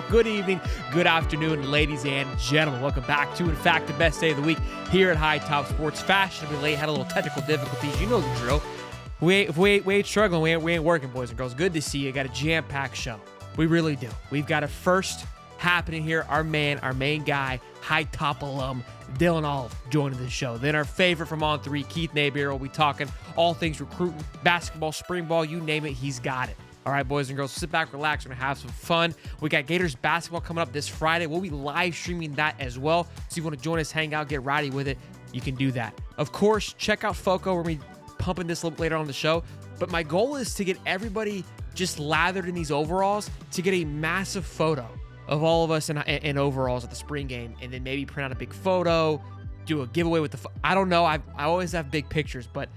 Good evening, good afternoon, ladies and gentlemen. Welcome back to, in fact, the best day of the week here at High Top Sports. Fashionably late, had a little technical difficulties. You know the drill. We ain't struggling, we ain't working, boys and girls. Good to see you. Got a jam-packed show. We really do. We've got a first happening here. Our main guy, High Top alum, Dylan Olive, joining the show. Then our favorite from On 3, Keith Niebuhr, will be talking all things recruiting, basketball, spring ball, you name it, he's got it. All right, boys and girls, sit back, relax, we're going to have some fun. We got Gators basketball coming up this Friday. We'll be live streaming that as well. So if you want to join us, hang out, get rowdy with it, you can do that. Of course, check out FOCO. We're going to be pumping this a little bit later on the show. But my goal is to get everybody just lathered in these overalls to get a massive photo of all of us in overalls at the spring game, and then maybe print out a big photo, do a giveaway with the I don't know. I always have big pictures, but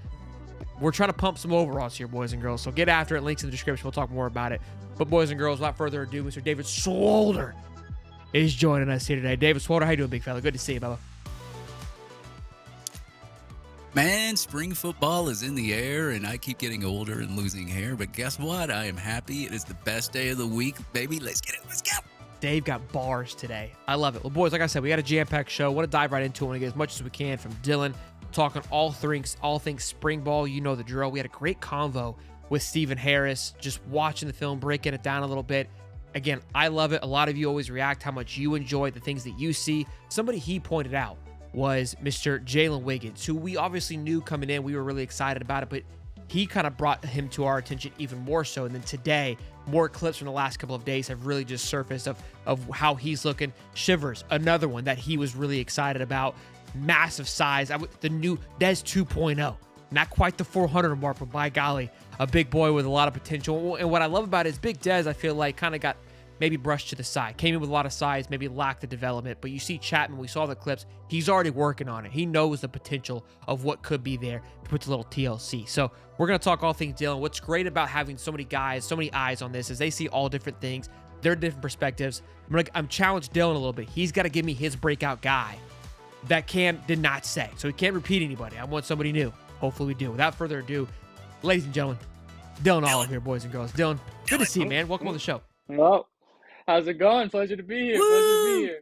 we're trying to pump some overalls here, boys and girls. So get after it. Links in the description. We'll talk more about it. But boys and girls, without further ado, Mr. David Swolder is joining us here today. David Swolder, how you doing, big fella? Good to see you, Bubba. Man, spring football is in the air, and I keep getting older and losing hair. But guess what? I am happy. It is the best day of the week, baby. Let's get it. Let's go. Dave got bars today. I love it. Well, boys, like I said, we got a jam-packed show. Want to dive right into it. Want to get as much as we can from Dylan, talking all things spring ball. You know the drill. We had a great convo with Stephen Harris, just watching the film, breaking it down a little bit. Again, I love it. A lot of you always react how much you enjoy the things that you see. Somebody he pointed out was Mr. Jalen Wiggins, who we obviously knew coming in. We were really excited about it, but he kind of brought him to our attention even more so. And then today, more clips from the last couple of days have really just surfaced of how he's looking. Shivers, another one that he was really excited about. Massive size. The new Dez 2.0. Not quite the 400 mark, but by golly, a big boy with a lot of potential. And what I love about it is Big Dez, I feel like, kind of got maybe brushed to the side. Came in with a lot of size, maybe lacked the development. But you see Chapman, we saw the clips. He's already working on it. He knows the potential of what could be there to put a little TLC. So we're going to talk all things Dylan. What's great about having so many guys, so many eyes on this is they see all different things. They're different perspectives. I'm challenged Dylan a little bit. He's got to give me his breakout guy that Cam did not say. So he can't repeat anybody. I want somebody new. Hopefully we do. Without further ado, ladies and gentlemen, Dylan Olive here, boys and girls. Dylan, good to see you, man. Welcome on the show. Well, how's it going? Pleasure to be here. Pleasure to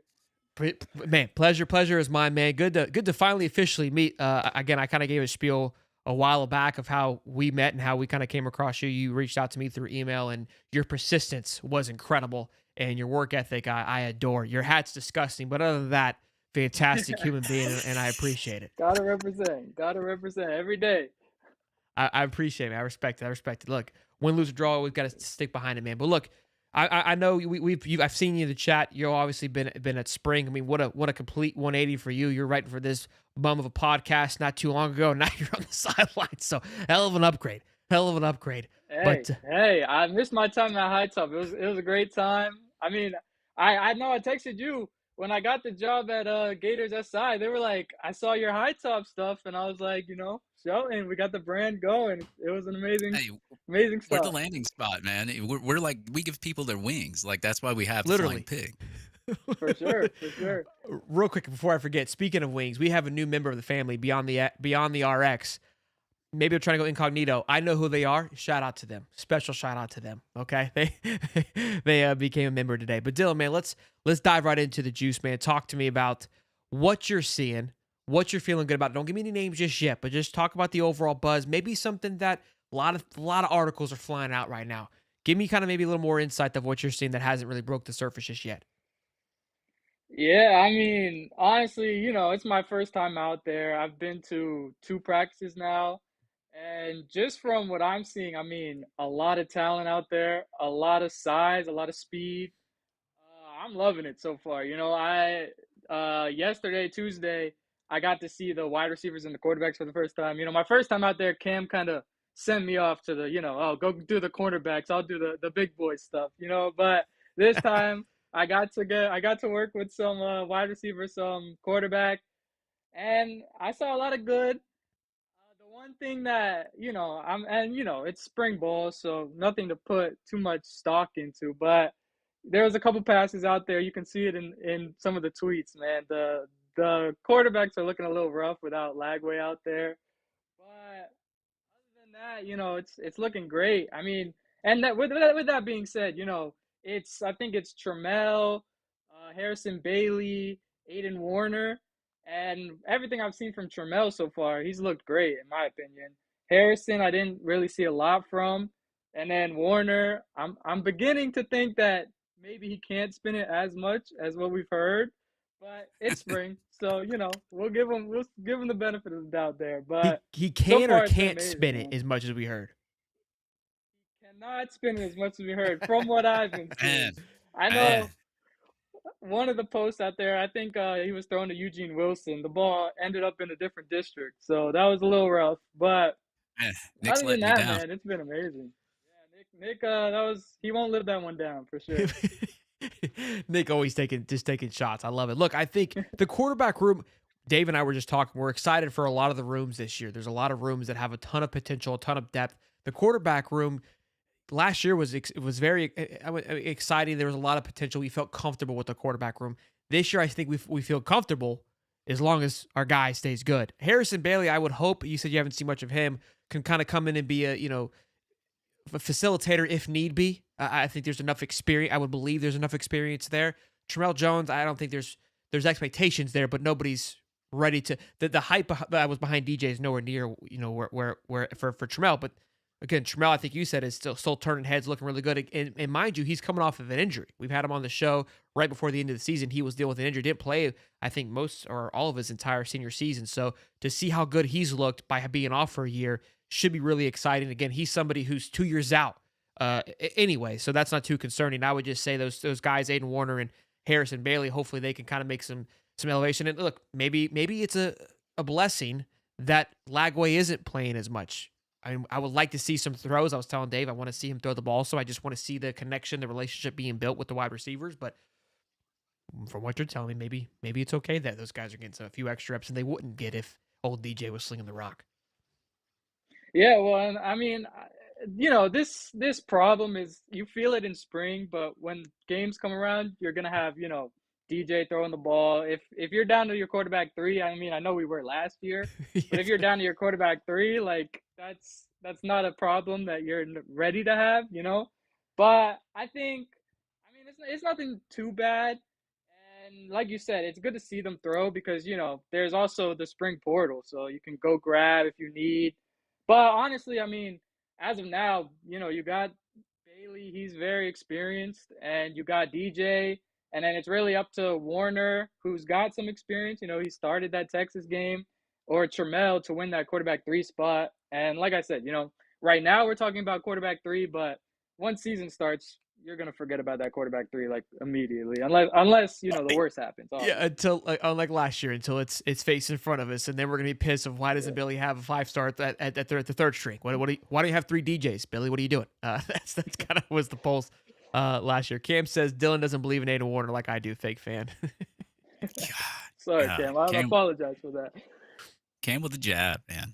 be here. Man, pleasure is mine, man. Good to finally officially meet. Again, I kind of gave a spiel a while back of how we met and how we kind of came across you. You reached out to me through email, and your persistence was incredible, and your work ethic I adore. Your hat's disgusting, but other than that, fantastic human being, and I appreciate it. Gotta represent every day. I appreciate it. I respect it. Look, win, lose, or draw, we've got to stick behind it, man. But look, I know I've seen you in the chat. You've obviously been at spring. I mean, what a complete 180 for you. You're writing for this bum of a podcast not too long ago. Now you're on the sidelines. So hell of an upgrade. Hey, I missed my time at High Top. It was a great time. I mean, I know I texted you when I got the job at Gators SI. They were like, I saw your High Top stuff, and I was like, show, and we got the brand going. It was an amazing stuff. We're the landing spot, man. We're like, we give people their wings. Like, that's why we have the Literally. flying pig. For sure. Real quick before I forget, speaking of wings, we have a new member of the family beyond the RX. Maybe I'm trying to go incognito. I know who they are. Shout out to them. Special shout out to them. Okay, they became a member today. But Dylan, man, let's dive right into the juice, man. Talk to me about what you're seeing, what you're feeling good about. Don't give me any names just yet, but just talk about the overall buzz. Maybe something that a lot of articles are flying out right now. Give me kind of maybe a little more insight of what you're seeing that hasn't really broke the surface just yet. Yeah, I mean, honestly, it's my first time out there. I've been to 2 practices now. And just from what I'm seeing, I mean, a lot of talent out there, a lot of size, a lot of speed. I'm loving it so far. Yesterday, Tuesday, I got to see the wide receivers and the quarterbacks for the first time. My first time out there, Cam kind of sent me off to the, go do the cornerbacks. I'll do the big boy stuff, But this time, I got to work with some wide receivers, some quarterback, and I saw a lot of good. One thing that, it's spring ball, so nothing to put too much stock into, but there's a couple passes out there. You can see it in some of the tweets, man. The quarterbacks are looking a little rough without Lagway out there. But other than that, it's looking great. I mean, and that with that being said, I think it's Trammell, Harrison Bailey, Aiden Warner, and everything I've seen from Trammell so far, he's looked great in my opinion. Harrison, I didn't really see a lot from, and then Warner, I'm beginning to think that maybe he can't spin it as much as what we've heard, but it's spring, so we'll give him the benefit of the doubt there. He But he so can or far, it's been can't amazing, spin it man. as much as we heard. Cannot spin it as much as we heard from what I've been Man, seeing. I man, know one of the posts out there, I think he was throwing to Eugene Wilson. The ball ended up in a different district, so that was a little rough. But man. Nick's other than letting you that, down. man, it's been amazing. Yeah, Nick, that was he won't live that one down for sure. Nick always taking shots. I love it. Look, I think the quarterback room, Dave and I were just talking, we're excited for a lot of the rooms this year. There's a lot of rooms that have a ton of potential, a ton of depth. The quarterback room last year was very exciting. There was a lot of potential. We felt comfortable with the quarterback room. This year, I think we feel comfortable as long as our guy stays good. Harrison Bailey, I would hope, you said you haven't seen much of him, can kind of come in and be a facilitator if need be. I think there's enough experience. I would believe there's enough experience there. Trammell Jones, I don't think there's expectations there, but nobody's ready to the hype that was behind DJ is nowhere near where for Trammell. But again, Trammell, I think you said is still turning heads, looking really good. And mind you, he's coming off of an injury. We've had him on the show right before the end of the season. He was dealing with an injury, didn't play I think most or all of his entire senior season. So to see how good he's looked by being off for a year should be really exciting. Again, he's somebody who's 2 years out anyway, so that's not too concerning. I would just say those guys, Aiden Warner and Harrison Bailey, hopefully they can kind of make some elevation. And look, maybe it's a blessing that Lagway isn't playing as much. I mean, I would like to see some throws. I was telling Dave I want to see him throw the ball, so I just want to see the connection, the relationship being built with the wide receivers. But from what you're telling me, maybe it's okay that those guys are getting a few extra reps and they wouldn't get if old DJ was slinging the rock. Yeah, well, and I mean, this problem is you feel it in spring, but when games come around, you're gonna have DJ throwing the ball. If you're down to your quarterback three, I mean, I know we were last year, but if you're down to your quarterback three, like that's not a problem that you're ready to have. But I think, I mean, it's nothing too bad. And like you said, it's good to see them throw because there's also the spring portal, so you can go grab if you need. But honestly, I mean, as of now, you got Bailey, he's very experienced, and you got DJ, and then it's really up to Warner, who's got some experience. He started that Texas game, or Trammell to win that quarterback three spot. And like I said, right now we're talking about quarterback three, but once season starts, you're gonna forget about that quarterback three like immediately, unless the worst happens. Yeah, Obviously. until unlike last year, until it's faced in front of us, and then we're gonna be pissed of why doesn't Yeah. Billy have a 5-star at the third string? Why do you have 3 DJs, Billy? What are you doing? That's kind of was the pulse last year. Cam says Dylan doesn't believe in Aiden Warner like I do. Fake fan. Sorry, God, Cam. I Cam, apologize for that. Cam with the jab, man.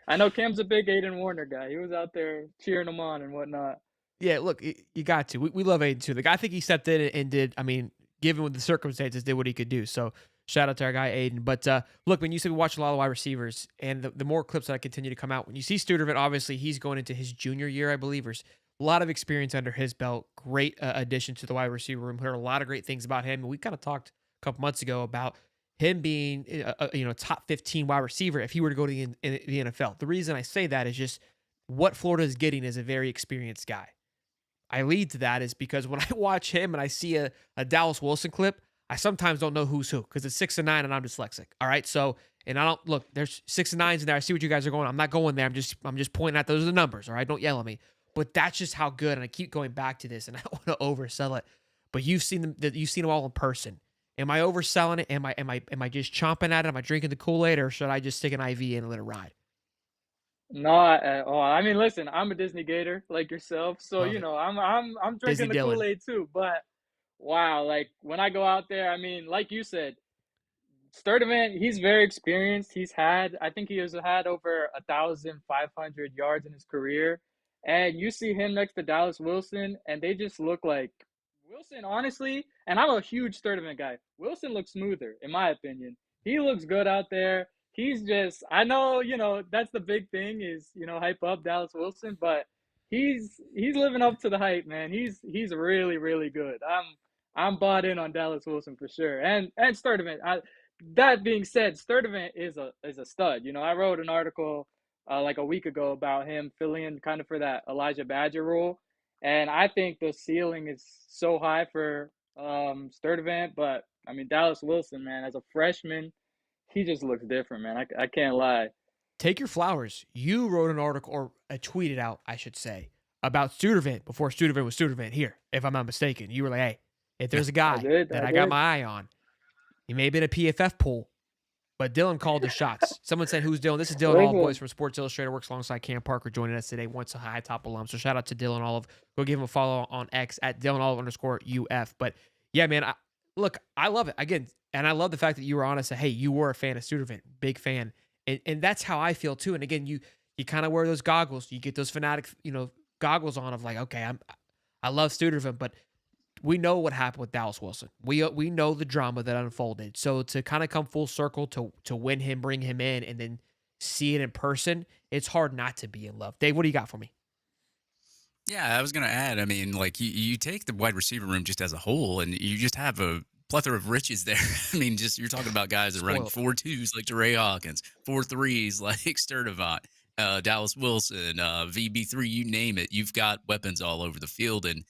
I know Cam's a big Aiden Warner guy. He was out there cheering him on and whatnot. Yeah, look, you got to. We love Aiden too. The guy, I think he stepped in and did. I mean, given with the circumstances, did what he could do. So shout out to our guy Aiden. But look, when you said we watch a lot of wide receivers, and the more clips that continue to come out, when you see Studerman, obviously he's going into his junior year, I believe. There's a lot of experience under his belt. Great addition to the wide receiver room. Heard a lot of great things about him. And we kind of talked a couple months ago about him being a top 15 wide receiver if he were to go to the NFL. The reason I say that is just what Florida is getting is a very experienced guy. I lead to that is because when I watch him and I see a Dallas Wilson clip, I sometimes don't know who's who because it's 6 and 9 and I'm dyslexic. All right. So, and I don't look, there's 6 and 9s in there. I see what you guys are going. I'm not going there. I'm just pointing out those are the numbers. All right. Don't yell at me. But that's just how good. And I keep going back to this and I don't want to oversell it. But you've seen them all in person. Am I overselling it? Am I just chomping at it? Am I drinking the Kool-Aid or should I just stick an IV in and let it ride? Not at all. I mean, listen, I'm a Disney Gator like yourself, so Love it. I'm Disney drinking the Dylan. Kool-Aid too. But wow, like when I go out there, I mean, like you said, Sturdivant, he's very experienced. I think he has had over 1,500 yards in his career. And you see him next to Dallas Wilson, and they just look like Wilson, honestly. And I'm a huge Sturdivant guy. Wilson looks smoother, in my opinion. He looks good out there. He's just, I know, that's the big thing is, hype up Dallas Wilson, but he's living up to the hype, man. He's really really good. I'm bought in on Dallas Wilson for sure. And Sturdivant. That being said, Sturdivant is a stud. You know, I wrote an article like a week ago about him filling in kind of for that Elijah Badger role, and I think the ceiling is so high for Sturdivant. But I mean, Dallas Wilson, man, as a freshman, he just looks different, man. I can't lie. Take your flowers. You wrote an article or tweeted out, I should say, about Studevant before Studevant was Studevant here, if I'm not mistaken. You were like, hey, if there's a I guy did, that I I got did. my eye on, he may have been a PFF pool, but Dylan called the shots. Someone said, who's Dylan? This is Dylan Allboys from Sports Illustrated, works alongside Cam Parker, joining us today, once a high top alum. So shout out to Dylan Olive. Go give him a follow on X at Dylan Olive _UF. But yeah, man, I love it. Again, and I love the fact that you were honest that, hey, you were a fan of Studevant, big fan. And that's how I feel too. And again, you kind of wear those goggles. You get those fanatic, goggles on of like, okay, I love Studevant, but we know what happened with Dallas Wilson. We know the drama that unfolded. So to kind of come full circle to win him, bring him in, and then see it in person, it's hard not to be in love. Dave, what do you got for me? Yeah, I was going to add, I mean, like you take the wide receiver room just as a whole, and you just have a plethora of riches there. I mean, just you're talking about guys that are running Spoiled. 4.2s like DeRay Hawkins, 4.3s like Sturdivant, Dallas Wilson, VB3, you name it. You've got weapons all over the field. And,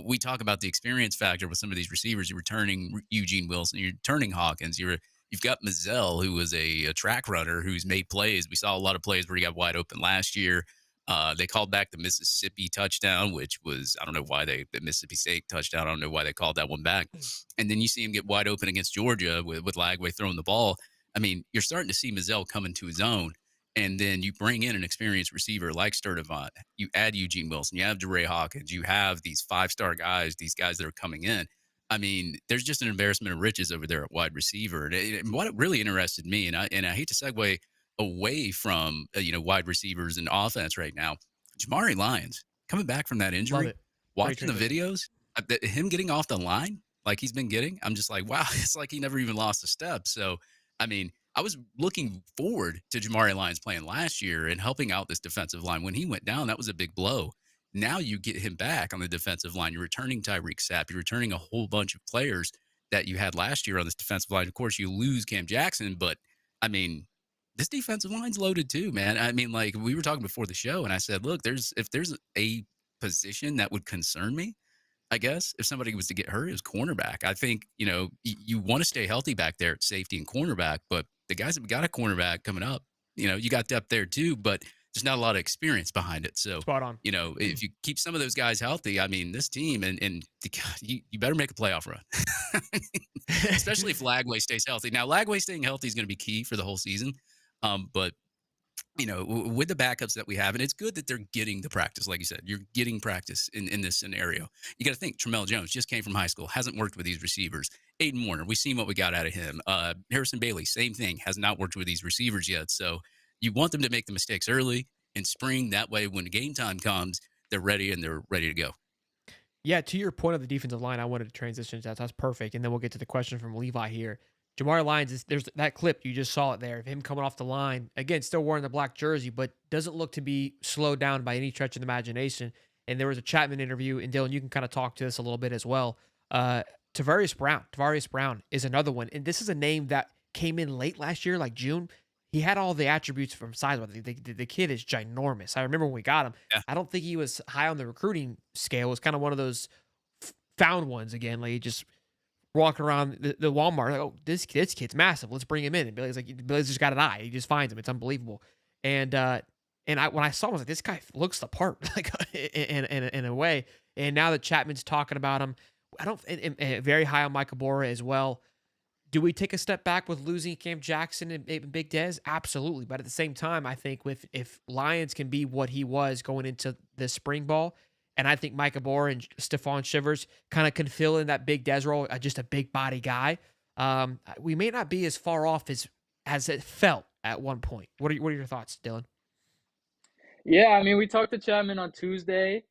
we talk about the experience factor with some of these receivers. You're returning Eugene Wilson, you're turning Hawkins, you've got Mazzell, who was a track runner who's made plays. We saw a lot of plays where he got wide open last year. They called back the Mississippi touchdown, which was, I don't know why the Mississippi State touchdown. I don't know why they called that one back. And then you see him get wide open against Georgia with Lagway throwing the ball. I mean, you're starting to see Mazzell come into his own. And then you bring in an experienced receiver like Sturdivant. You add Eugene Wilson. You have DeRay Hawkins. You have these 5-star guys, these guys that are coming in. I mean, there's just an embarrassment of riches over there at wide receiver. And what really interested me, and I hate to segue away from wide receivers and offense right now. Jamari Lyons coming back from that Love injury, it. Great watching the transition. videos, him getting off the line like he's been getting. I'm just like, wow, it's like he never even lost a step. So, I mean, I was looking forward to Jamari Lyons playing last year and helping out this defensive line. When he went down, that was a big blow. Now you get him back on the defensive line. You're returning Tyreek Sapp. You're returning a whole bunch of players that you had last year on this defensive line. Of course, you lose Cam Jackson, but I mean, this defensive line's loaded too, man. I mean, like we were talking before the show, and I said, look, if there's a position that would concern me, I guess if somebody was to get hurt, is cornerback. I think you want to stay healthy back there at safety and cornerback, but the guys that got a cornerback coming up, you got depth there too, but there's not a lot of experience behind it. So Spot on. if you keep some of those guys healthy, I mean, this team and you better make a playoff run, especially if Lagway stays healthy. Now, Lagway staying healthy is going to be key for the whole season. But with the backups that we have, and it's good that they're getting the practice. Like you said, you're getting practice in this scenario. You got to think Tramel Jones just came from high school, hasn't worked with these receivers. Aiden Warner, we've seen what we got out of him. Harrison Bailey, same thing, has not worked with these receivers yet. So you want them to make the mistakes early in spring. That way, when game time comes, they're ready and they're ready to go. Yeah, to your point of the defensive line, I wanted to transition to that. That's perfect. And then we'll get to the question from Levi here. Jamari Lyons, there's that clip, you just saw it there, of him coming off the line. Again, still wearing the black jersey, but doesn't look to be slowed down by any stretch of the imagination. And there was a Chapman interview, and Dylan, you can kind of talk to this a little bit as well. Tavarius Brown is another one. And this is a name that came in late last year, like June. He had all the attributes from size. The kid is ginormous. I remember when we got him. Yeah. I don't think he was high on the recruiting scale. It was kind of one of those found ones again. Like he just walking around the Walmart, like, oh, this kid's massive. Let's bring him in. And Billy's just got an eye. He just finds him. It's unbelievable. And when I saw him, I was like, this guy looks the part, like in a way. And now that Chapman's talking about him, and very high on Micah Bora as well. Do we take a step back with losing Cam Jackson and Big Dez? Absolutely. But at the same time, I think if Lyons can be what he was going into the spring ball, and I think Micah Bora and Stephon Shivers kind of can fill in that Big Dez role, just a big body guy, we may not be as far off as it felt at one point. What are your thoughts, Dylan? Yeah, I mean, we talked to Chapman on Tuesday.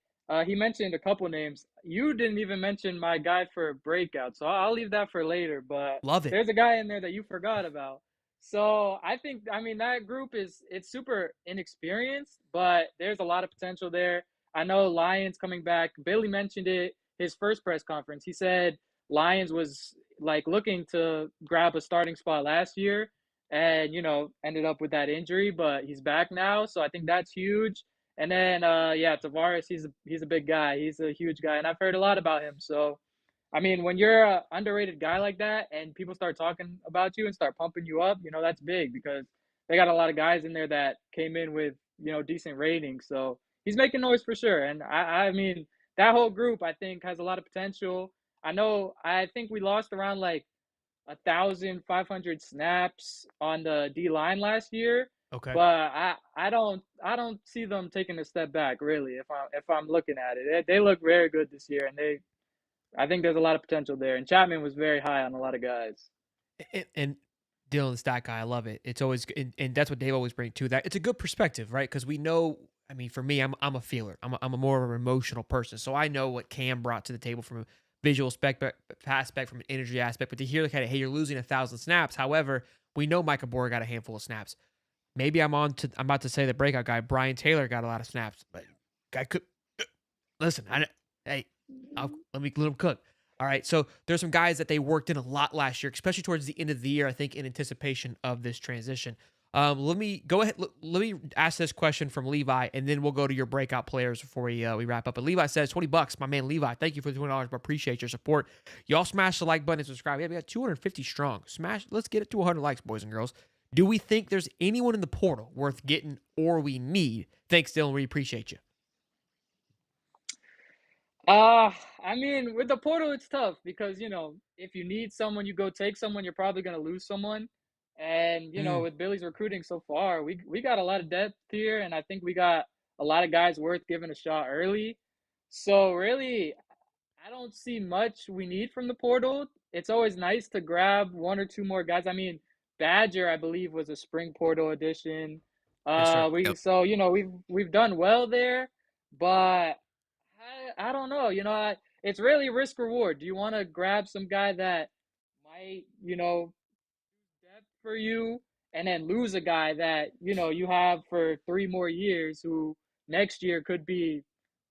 He mentioned a couple names. You didn't even mention my guy for Breakout, so I'll leave that for later. But Love it. there's a guy in there that you forgot about. So I mean, that group it's super inexperienced, but there's a lot of potential there. I know Lions coming back. Billy mentioned it his first press conference. He said Lions was like looking to grab a starting spot last year and ended up with that injury, but he's back now, so I think that's huge. And then yeah, Tavares, he's a big guy. He's a huge guy and I've heard a lot about him. So I mean, when you're a underrated guy like that and people start talking about you and start pumping you up, that's big because they got a lot of guys in there that came in with, decent ratings. So he's making noise for sure. And I mean, that whole group I think has a lot of potential. I think we lost around like 1,500 snaps on the D line last year, Okay. but I don't see them taking a step back really. If I'm looking at it, they look very good this year, and I think there's a lot of potential there. And Chapman was very high on a lot of guys. And Dylan, the stat guy, I love it. It's always and that's what Dave always brings too. That it's a good perspective, right? Because we know. I mean, for me, I'm a feeler. I'm a more of an emotional person, so I know what Cam brought to the table from a visual aspect, from an energy aspect. But to hear like, hey, you're losing 1,000 snaps. However, we know Micah Bohr got a handful of snaps. Maybe I'm about to say the breakout guy, Brian Taylor, got a lot of snaps, but guy could listen. Hey, let me let him cook. All right, so there's some guys that they worked in a lot last year, especially towards the end of the year. I think in anticipation of this transition. Let me go ahead. Let me ask this question from Levi, and then we'll go to your breakout players before we wrap up. But Levi says $20, my man Levi. Thank you for the $20. But appreciate your support. Y'all smash the like button and subscribe. Yeah, we got 250 strong. Smash. Let's get it to 100 likes, boys and girls. Do we think there's anyone in the portal worth getting or we need? Thanks, Dylan. We appreciate you. I mean, with the portal, it's tough because if you need someone, you go take someone. You're probably gonna lose someone, and Mm, with Billy's recruiting so far, we got a lot of depth here, and I think we got a lot of guys worth giving a shot early. So really, I don't see much we need from the portal. It's always nice to grab one or two more guys. I mean, Badger, I believe, was a spring portal addition. yes, sir. We Yep. so we've done well there, but I don't know. It's really risk reward. Do you want to grab some guy that might depth for you and then lose a guy that you have for 3 more years who next year could be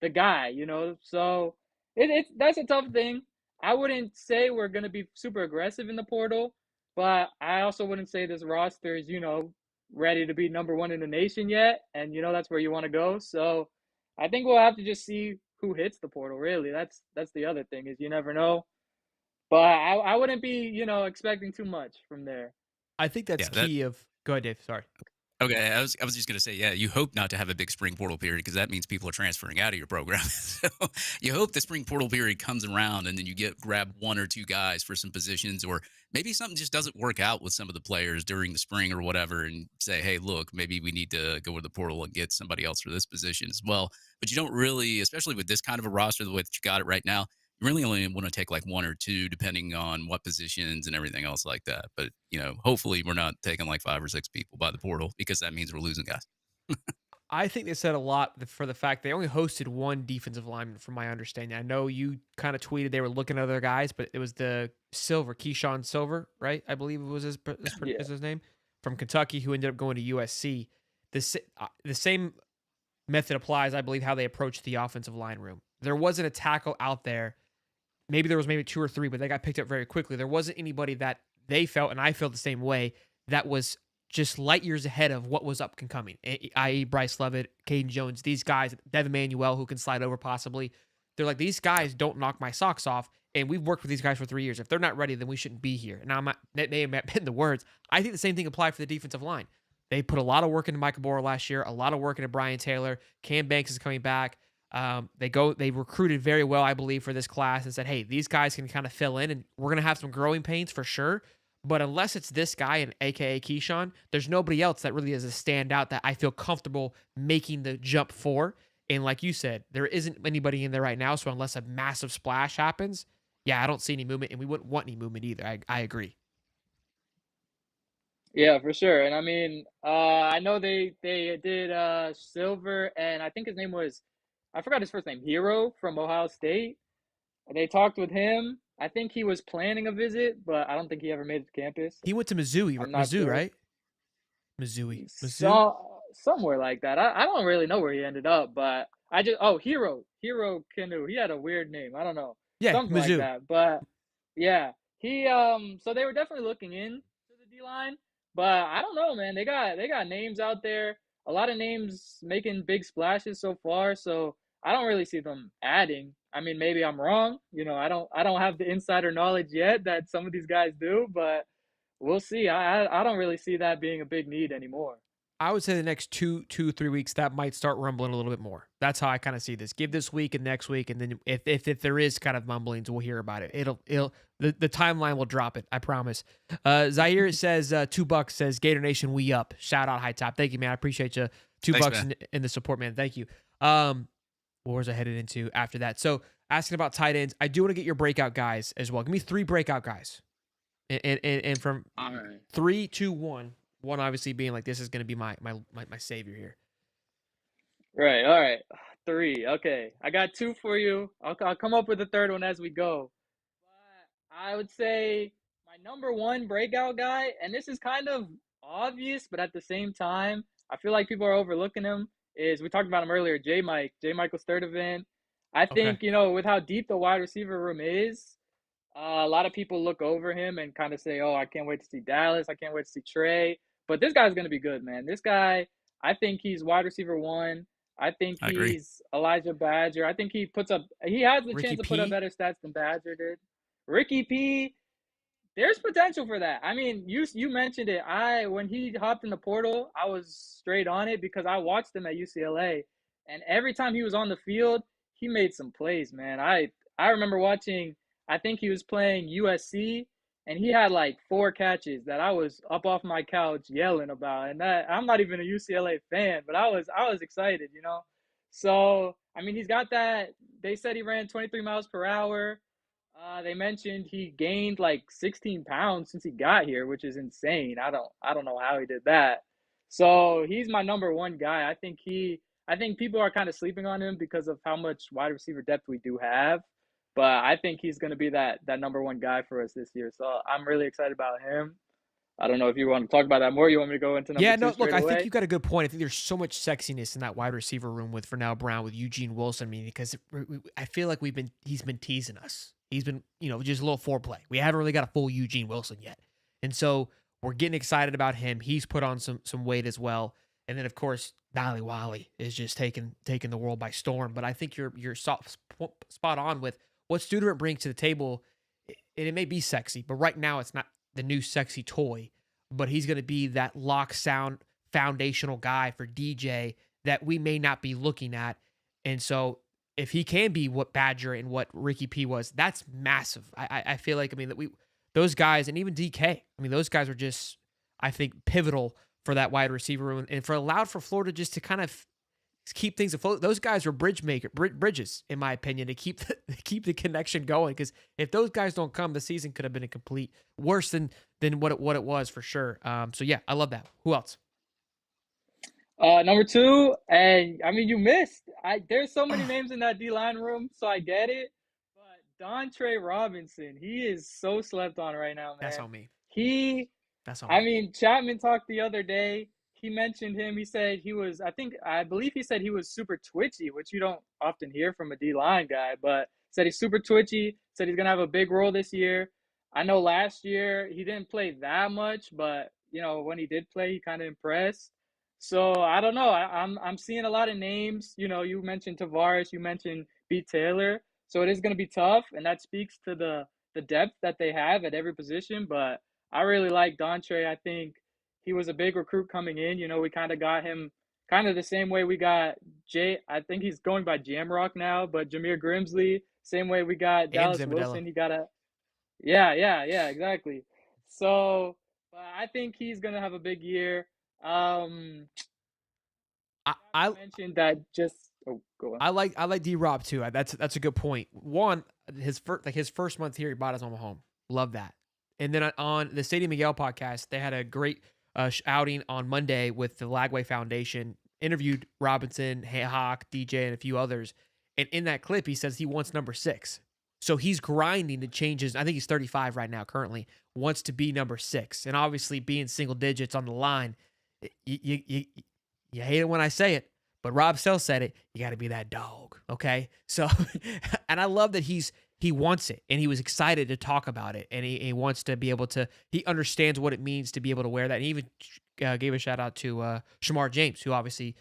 the guy. So it's that's a tough thing. I wouldn't say we're going to be super aggressive in the portal, but I also wouldn't say this roster is ready to be number one in the nation yet, and that's where you want to go. So I think we'll have to just see who hits the portal. Really, that's the other thing, is you never know. But I wouldn't be expecting too much from there. I think that's Yeah, that key of. Go ahead, Dave. Sorry. okay. I was just gonna say, yeah, you hope not to have a big spring portal period because that means people are transferring out of your program. So you hope the spring portal period comes around and then you grab one or two guys for some positions, or maybe something just doesn't work out with some of the players during the spring or whatever, and say, hey, look, maybe we need to go to the portal and get somebody else for this position as well. But you don't really, especially with this kind of a roster, the way that you got it right now, you really only want to take like one or two, depending on what positions and everything else like that. But hopefully we're not taking like 5 or 6 people by the portal because that means we're losing guys. I think they said a lot for the fact they only hosted one defensive lineman, from my understanding. I know you kind of tweeted they were looking at other guys, but it was the Keyshawn Silver, right? I believe it was Yeah. is his name, from Kentucky, who ended up going to USC. The same method applies, I believe, how they approached the offensive line room. There wasn't a tackle out there. Maybe there was maybe two or three, but they got picked up very quickly. There wasn't anybody that they felt, and I feel the same way, that was just light years ahead of what was up and coming, i.e. Bryce Levitt, Caden Jones, these guys, Devin Manuel, who can slide over possibly. They're like, these guys don't knock my socks off, and we've worked with these guys for 3 years. If they're not ready, then we shouldn't be here. Now, that may have been the words. I think the same thing applied for the defensive line. They put a lot of work into Micah Bohr last year, a lot of work into Brian Taylor. Cam Banks is coming back. They recruited very well, I believe, for this class, and said, hey, these guys can kind of fill in, and we're going to have some growing pains for sure. But unless it's this guy and AKA Keyshawn, there's nobody else that really is a standout that I feel comfortable making the jump for. And like you said, there isn't anybody in there right now. So unless a massive splash happens, yeah, I don't see any movement, and we wouldn't want any movement either. I agree. Yeah, for sure. And I mean, I know they did Silver, and I think his name was, I forgot his first name, Hero from Ohio State. They talked with him. I think he was planning a visit, but I don't think he ever made it to campus. He went to Mizzou, I'm not Mizzou, sure. right? Mizzou. Somewhere like that. I don't really know where he ended up, but Hero Canoe. He had a weird name. I don't know, Yeah, something like Mizzou. that. But yeah, he so they were definitely looking in to the D line, but I don't know, man. They got names out there. A lot of names making big splashes so far. So I don't really see them adding. I mean, maybe I'm wrong. I don't have the insider knowledge yet that some of these guys do, but we'll see. I don't really see that being a big need anymore. I would say the next 3 weeks that might start rumbling a little bit more. That's how I kind of see this. Give this week and next week, and then if there is kind of mumblings, we'll hear about it. It'll the timeline will drop it. I promise. Zaire says $2 says Gator Nation we up. Shout out High Top. Thank you, man. I appreciate you. Thanks, $2 man. in the support, man. Thank you. What was I headed into after that? So asking about tight ends, I do want to get your breakout guys as well. Give me 3 breakout guys, and from All right. 3, 2, 1. One obviously being like this is going to be my savior here. Right. All right. 3. Okay. I got 2 for you. I'll come up with a third one as we go. But I would say my number one breakout guy, and this is kind of obvious, but at the same time, I feel like people are overlooking him. Is we talked about him earlier, J. Michael Sturdivant. I Okay. think with how deep the wide receiver room is, a lot of people look over him and kind of say, "Oh, I can't wait to see Dallas. I can't wait to see Trey." But this guy's gonna be good, man. This guy, I think he's wide receiver one. I think I agree. he's Elijah Badger. I think he has the Ricky chance to put up P. better stats than Badger did. Ricky P, there's potential for that. I mean, you mentioned it. When he hopped in the portal, I was straight on it because I watched him at UCLA, and every time he was on the field, he made some plays, man. I remember watching. I think he was playing USC, and he had like 4 catches that I was up off my couch yelling about. And that I'm not even a UCLA fan, but I was excited, you know. So I mean, he's got that. They said he ran 23 miles per hour. They mentioned he gained like 16 pounds since he got here, which is insane. I don't know how he did that. So he's my number one guy. I think people are kind of sleeping on him because of how much wide receiver depth we do have. But I think he's going to be that number one guy for us this year. So I'm really excited about him. I don't know if you want to talk about that more. You want me to go into number Yeah, two no, look, straight I think you away? got a good point. I think there's so much sexiness in that wide receiver room with Vernell Brown, with Eugene Wilson. I mean, because I feel like he's been teasing us. He's been, just a little foreplay. We haven't really got a full Eugene Wilson yet, and so we're getting excited about him. He's put on some weight as well, and then of course Dolly Wally is just taking the world by storm. But I think you're spot on with what Student brings to the table, and it may be sexy, but right now it's not the new sexy toy, but he's going to be that lock sound foundational guy for DJ that we may not be looking at. And so if he can be what Badger and what Ricky P was, that's massive. I feel like, I mean, that those guys, and even DK, I mean, those guys were just, I think, pivotal for that wide receiver room and for allowed for Florida just to kind of keep things afloat. Those guys are bridges, in my opinion, to keep keep the connection going. Because if those guys don't come, the season could have been a complete worse than what it was for sure. So yeah, I love that. Who else? Number two, and I mean you missed. There's so many names in that D line room, so I get it. But Dontre Robinson, he is so slept on right now, That's man. on me. He That's on I me. mean, Chapman talked the other day. He mentioned him. He said I believe he said he was super twitchy, which you don't often hear from a D line guy, but said he's super twitchy, said he's going to have a big role this year. I know last year he didn't play that much, but, when he did play, he kind of impressed. So I don't know. I'm seeing a lot of names. You mentioned Tavares, you mentioned B. Taylor. So it is going to be tough, and that speaks to the depth that they have at every position. But I really like Dontre. I think he was a big recruit coming in. We kind of got him kind of the same way we got Jay. I think he's going by Jamrock now, but Jameer Grimsley, same way we got And Dallas Zimbadella. Wilson. He got a yeah, exactly. So, but I think he's gonna have a big year. I You I mentioned that just go on. I like D Rob too. That's a good point. One, his first month here, he bought his own home. Love that. And then on the Stadium Miguel podcast, they had a great outing on Monday with the Lagway Foundation. Interviewed Robinson, Hawk, DJ, and a few others. And in that clip, he says he wants number 6. So he's grinding to change his. I think he's 35 right now. Currently, wants to be number 6. And obviously, being single digits on the line, you hate it when I say it, But Rob Sell said it, you got to be that dog. Okay. So, and I love that he wants it and he was excited to talk about it. And he wants to be able to, he understands what it means to be able to wear that. And he even gave a shout out to Shamar James, who obviously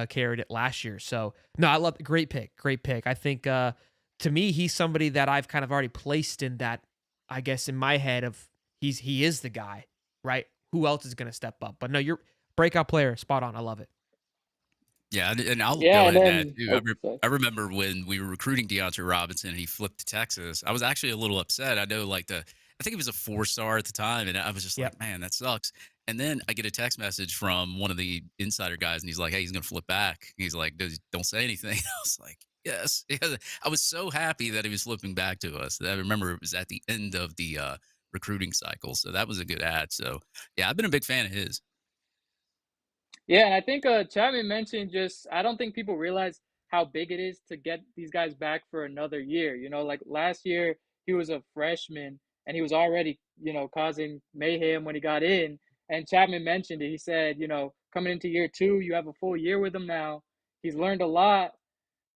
carried it last year. So, no, I love great pick. Great pick. I think to me, he's somebody that I've kind of already placed in that, I guess, in my head of he is the guy, right? Who else is going to step up? But no, you're breakout player, spot on. I love it. Yeah, and I'll Yeah, go and ahead and add then too. oh, sorry. I remember when we were recruiting DeAndre Robinson and he flipped to Texas. I was actually a little upset. I know, I think he was a 4-star at the time, and I was just Yep. like, man, that sucks. And then I get a text message from one of the insider guys, and he's like, hey, he's gonna flip back. He's like, don't say anything. I was like, yes. I was so happy that he was flipping back to us. I remember it was at the end of the recruiting cycle, so that was a good ad. So yeah, I've been a big fan of his. Yeah, and I think Chapman mentioned just I don't think people realize how big it is to get these guys back for another year. You know, like last year he was a freshman and he was already, causing mayhem when he got in. And Chapman mentioned it. He said, coming into year two, you have a full year with him now. He's learned a lot.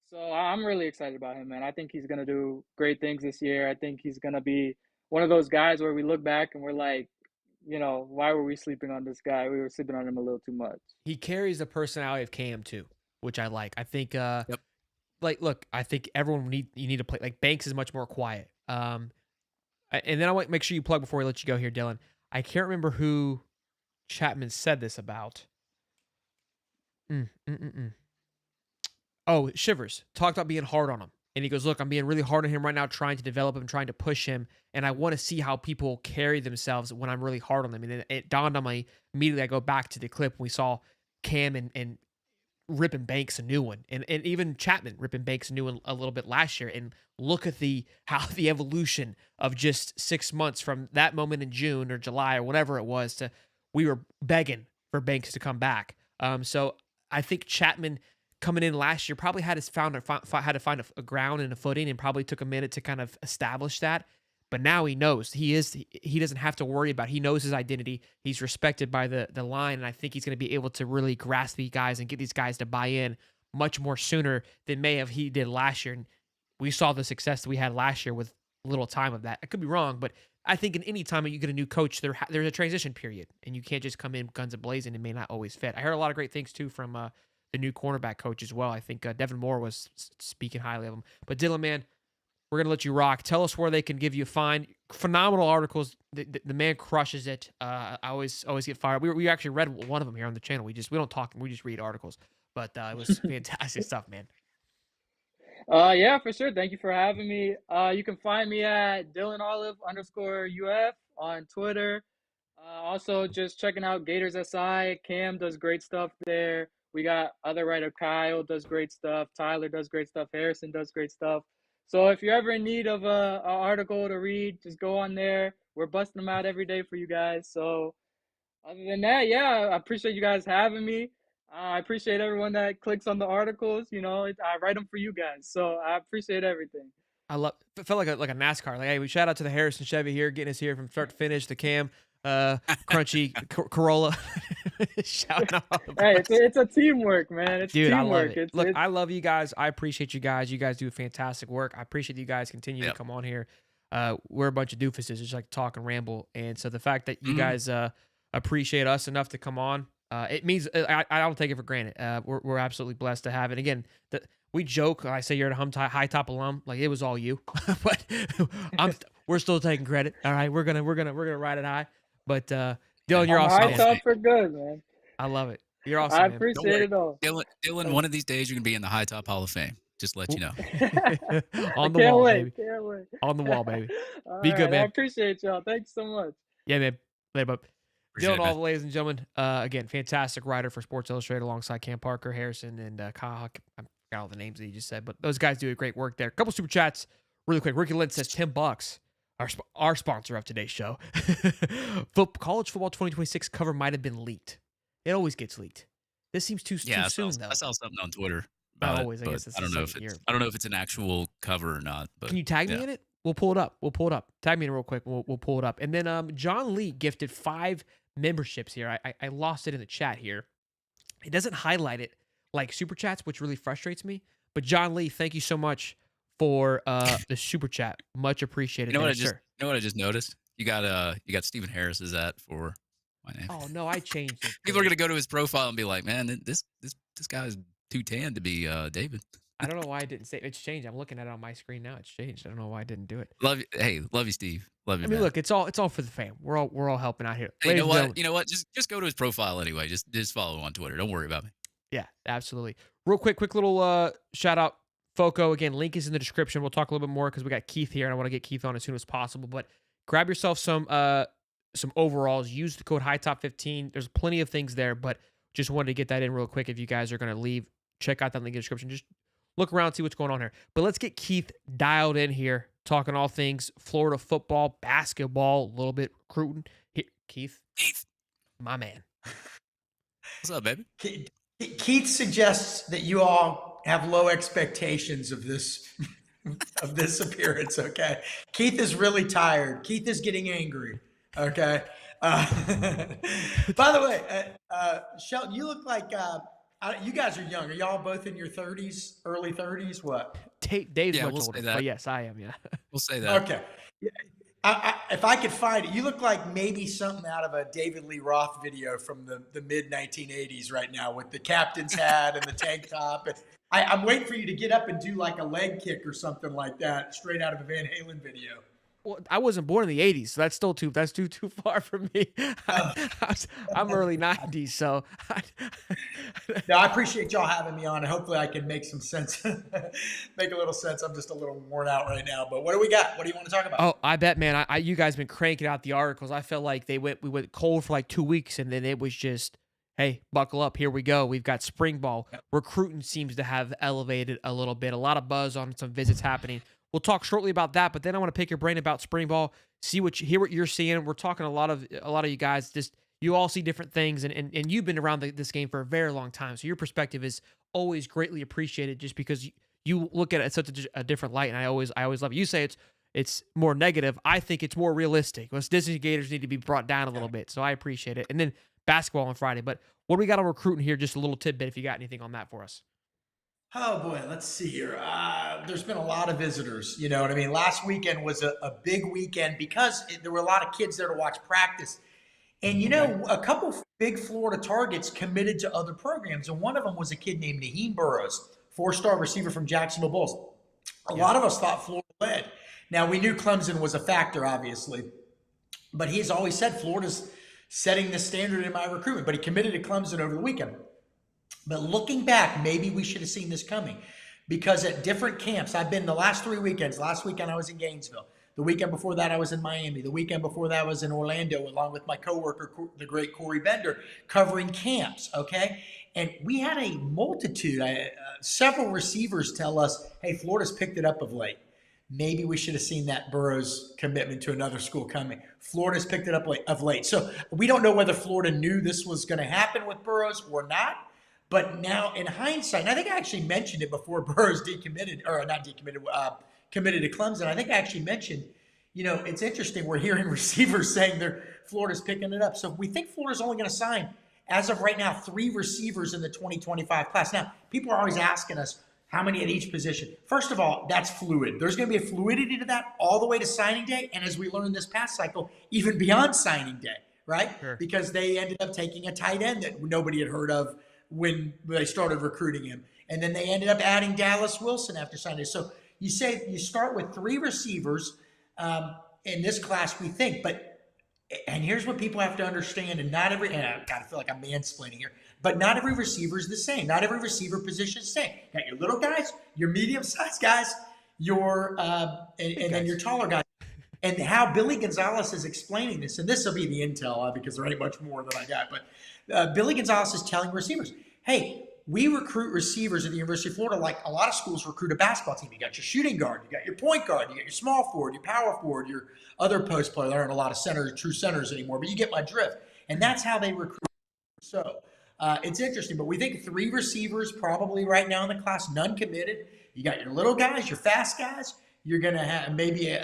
So I'm really excited about him, man. I think he's gonna do great things this year. I think he's gonna be one of those guys where we look back and we're like, why were we sleeping on this guy? We were sleeping on him a little too much. He carries the personality of Cam too, which I like. I think Yep. like look, I think everyone you need to play like Banks is much more quiet. And then I want to make sure you plug before we let you go here, Dylan. I can't remember who Chapman said this about. Mm, mm, mm, mm. Oh, Shivers talked about being hard on him. And he goes, look, I'm being really hard on him right now, trying to develop him, trying to push him. And I want to see how people carry themselves when I'm really hard on them. And then it dawned on me immediately. I go back to the clip when we saw Cam and ripping Banks a new one. And even Chapman ripping Banks a new one a little bit last year. And look at how the evolution of just 6 months from that moment in June or July or whatever it was to we were begging for Banks to come back. So I think Chapman coming in last year probably had to find a ground and a footing and probably took a minute to kind of establish that. But now he knows he doesn't have to worry about, he knows his identity. He's respected by the line. And I think he's going to be able to really grasp these guys and get these guys to buy in much more sooner than he did last year. And we saw the success that we had last year with little time of that. I could be wrong, but I think in any time you get a new coach, there's a transition period and you can't just come in guns a-blazing. It may not always fit. I heard a lot of great things too from, the new cornerback coach as well. I think Devin Moore was speaking highly of him. But Dylan, man, we're going to let you rock. Tell us where they can give you a find. Phenomenal articles. The man crushes it. I always get fired. We actually read one of them here on the channel. We don't talk. We just read articles. But it was fantastic stuff, man. Yeah, for sure. Thank you for having me. You can find me at DylanOlive_UF on Twitter. Also, just checking out Gators SI. Cam does great stuff there. We got other writer Kyle does great stuff. Tyler does great stuff. Harrison does great stuff. So if you're ever in need of a article to read, just go on there. We're busting them out every day for you guys. So other than that, yeah, I appreciate you guys having me. I appreciate everyone that clicks on the articles. I write them for you guys. So I appreciate everything. It felt like a NASCAR. Like, hey, we shout out to the Harrison Chevy here, getting us here from start to finish. The Cam, Crunchy, Corolla. Shout out. Hey, it's a teamwork, man. It's Dude, teamwork. I love it. I love you guys. I appreciate you guys. You guys do fantastic work. I appreciate you guys continue to come on here. We're a bunch of doofuses, just like to talk and ramble. And so the fact that you guys appreciate us enough to come on, it means I don't take it for granted. We're absolutely blessed to have it. Again, we joke. I say you're a high top alum, like it was all you, but we're still taking credit. All right, we're gonna ride it high. But Dylan, you're awesome. High top for good, man. I love it. You're awesome. I man. appreciate it all. Dylan, one of these days you're gonna be in the High Top Hall of Fame. Just let you know. On the wall, baby. Can't wait. On the wall, baby. Be good, man. I appreciate y'all. Thanks so much. Yeah, man. Later, bub. Appreciate Dylan, it, all man. ladies and gentlemen. Again, fantastic writer for Sports Illustrated alongside Cam Parker, Harrison, and Kyle. I forgot all the names that you just said, but those guys do a great work there. A couple super chats really quick. Ricky Lynn says $10. Our sponsor of today's show. College football 2026 cover might have been leaked. It always gets leaked. This seems too soon, though. I saw something on Twitter. Always, I guess. I don't know if it's an actual cover or not. But can you tag me in it? We'll pull it up. Tag me in real quick. We'll pull it up. And then John Lee gifted 5 memberships here. I lost it in the chat here. It doesn't highlight it like super chats, which really frustrates me. But John Lee, thank you so much for the super chat. Much appreciated there, sir. You know what I just noticed? You got Stephen Harris's at for my name. Oh no, I changed it. People are gonna go to his profile and be like, man, this guy's too tan to be David. I don't know why I didn't say it. It's changed. I'm looking at it on my screen now. It's changed. I don't know why I didn't do it. Love you. Hey, love you, Steve. Love you, I mean, man. look, it's all for the fam. We're all helping out here. Hey, Ladies and gentlemen. you know what? Just go to his profile anyway. Just follow him on Twitter. Don't worry about me. Yeah, absolutely. Real quick little shout out, Foco. Again, link is in the description. We'll talk a little bit more because we got Keith here, and I want to get Keith on as soon as possible. But grab yourself some overalls. Use the code HighTop15. There's plenty of things there, but just wanted to get that in real quick. If you guys are going to leave, check out that link in the description. Just look around, see what's going on here. But let's get Keith dialed in here, talking all things Florida football, basketball, a little bit recruiting. Here, Keith, my man. What's up, baby? Keith suggests that you all have low expectations of this of this appearance. Okay, Keith is really tired. Keith is getting angry. Okay. By the way, Shelton, you look like you guys are young. Are y'all both in your 30s, early 30s? What? Dave's much we'll older, say that. but yes, I am. Yeah. We'll say that. Okay. If I could find it, you look like maybe something out of a David Lee Roth video from the mid 1980s right now with the captain's hat and the tank top. And I'm waiting for you to get up and do like a leg kick or something like that, straight out of a Van Halen video. Well, I wasn't born in the 80s, so that's still too far from me. I'm early 90s, so. No, I appreciate y'all having me on, and hopefully I can make some sense, make a little sense. I'm just a little worn out right now, but what do we got? What do you want to talk about? Oh, I bet, man. You guys been cranking out the articles. I felt like we went cold for like 2 weeks, and then it was just, hey, buckle up, here we go. We've got spring ball. Yep. Recruiting seems to have elevated a little bit. A lot of buzz on some visits happening. We'll talk shortly about that, but then I want to pick your brain about spring ball, hear what you're seeing. We're talking a lot of you guys, just you all see different things, and you've been around this game for a very long time, so your perspective is always greatly appreciated just because you look at it at such a different light, and I always love it. You say it's more negative. I think it's more realistic. Those Disney Gators need to be brought down a little bit, so I appreciate it. And then basketball on Friday, but what do we got on recruiting here? Just a little tidbit if you got anything on that for us. Oh boy, let's see here. There's been a lot of visitors, you know what I mean? Last weekend was a big weekend because there were a lot of kids there to watch practice. And you know, a couple big Florida targets committed to other programs. And one of them was a kid named Niebuhr, 4-star receiver from Jacksonville Bulls. A lot of us thought Florida led. Now we knew Clemson was a factor, obviously, but he's always said Florida's setting the standard in my recruitment, but he committed to Clemson over the weekend. But looking back, maybe we should have seen this coming because at different camps, I've been the last 3 weekends. Last weekend I was in Gainesville. The weekend before that I was in Miami. The weekend before that I was in Orlando along with my coworker, the great Corey Bender, covering camps, okay? And we had a multitude, several receivers tell us, hey, Florida's picked it up of late. Maybe we should have seen that Burroughs commitment to another school coming. Florida's picked it up of late. So we don't know whether Florida knew this was going to happen with Burroughs or not. But now, in hindsight, and I think I actually mentioned it before Burroughs committed to Clemson. I think I actually mentioned, you know, it's interesting. We're hearing receivers saying Florida's picking it up. So we think Florida's only going to sign, as of right now, 3 receivers in the 2025 class. Now, people are always asking us, how many at each position? First of all, that's fluid. There's going to be a fluidity to that all the way to signing day. And as we learned this past cycle, even beyond signing day, right? Sure. Because they ended up taking a tight end that nobody had heard of when they started recruiting him. And then they ended up adding Dallas Wilson after signing. So you start with 3 receivers in this class, we think. And here's what people have to understand, and I kind of feel like I'm mansplaining here, but not every receiver is the same. Not every receiver position is the same. You got your little guys, your medium-sized guys, and then your taller guys. And how Billy Gonzalez is explaining this, and this will be the intel because there ain't much more that I got, but Billy Gonzalez is telling receivers, hey, we recruit receivers at the University of Florida like a lot of schools recruit a basketball team. You got your shooting guard, you got your point guard, you got your small forward, your power forward, your other post player. There aren't a lot of true centers anymore, but you get my drift. And that's how they recruit. So it's interesting, but we think 3 receivers probably right now in the class, none committed. You got your little guys, your fast guys. You're going to have maybe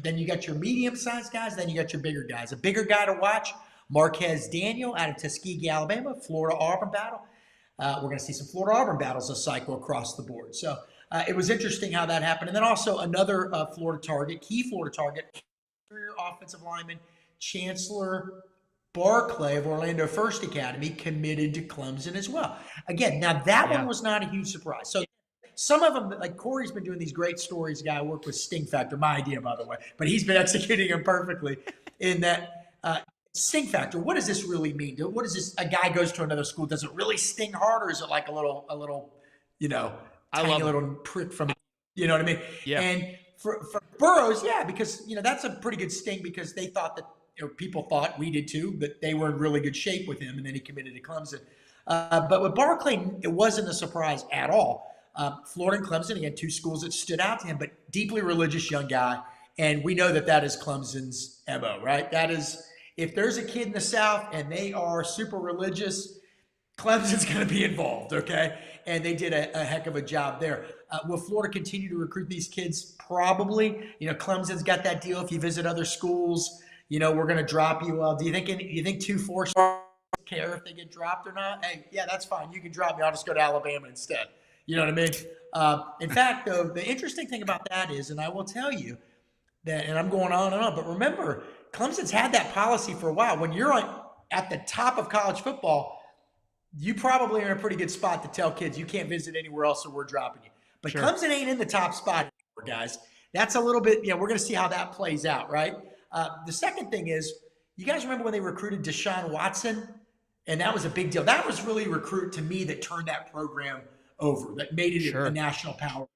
then you got your medium-sized guys, then you got your bigger guys. A bigger guy to watch, Marquez Daniel out of Tuskegee, Alabama, Florida-Auburn battle. We're going to see some Florida Auburn battles a cycle across the board. So it was interesting how that happened. And then also another Florida target, key Florida target, offensive lineman Chancellor Barclay of Orlando First Academy committed to Clemson as well. Again, now that one was not a huge surprise. So some of them, like Corey's been doing these great stories. Guy I work with Sting Factor, my idea, by the way, but he's been executing them perfectly in that Sting Factor. What does this really mean? What is this? A guy goes to another school. Does it really sting hard, or is it like a little, tiny little prick from, you know what I mean? Yeah. And for Burroughs, because that's a pretty good sting because they thought that people thought, we did too, that they were in really good shape with him, and then he committed to Clemson. But with Barclay, it wasn't a surprise at all. Florida and Clemson, again, two schools that stood out to him, but deeply religious young guy. And we know that is Clemson's MO, right? That is, if there's a kid in the South and they are super religious, Clemson's going to be involved, okay? And they did a heck of a job there. Will Florida continue to recruit these kids? Probably. Clemson's got that deal. If you visit other schools, we're going to drop you. Well, do you think 2-4 care if they get dropped or not? Hey, yeah, that's fine. You can drop me. I'll just go to Alabama instead. You know what I mean? In fact, though, the interesting thing about that is, and I will tell you that, and I'm going on and on, but remember, Clemson's had that policy for a while. When you're at the top of college football, you probably are in a pretty good spot to tell kids you can't visit anywhere else or we're dropping you. But sure. Clemson ain't in the top spot anymore, guys. That's a little bit, we're going to see how that plays out, right? The second thing is, you guys remember when they recruited Deshaun Watson? And that was a big deal. That was really a recruit to me that turned that program over, that made it a national power.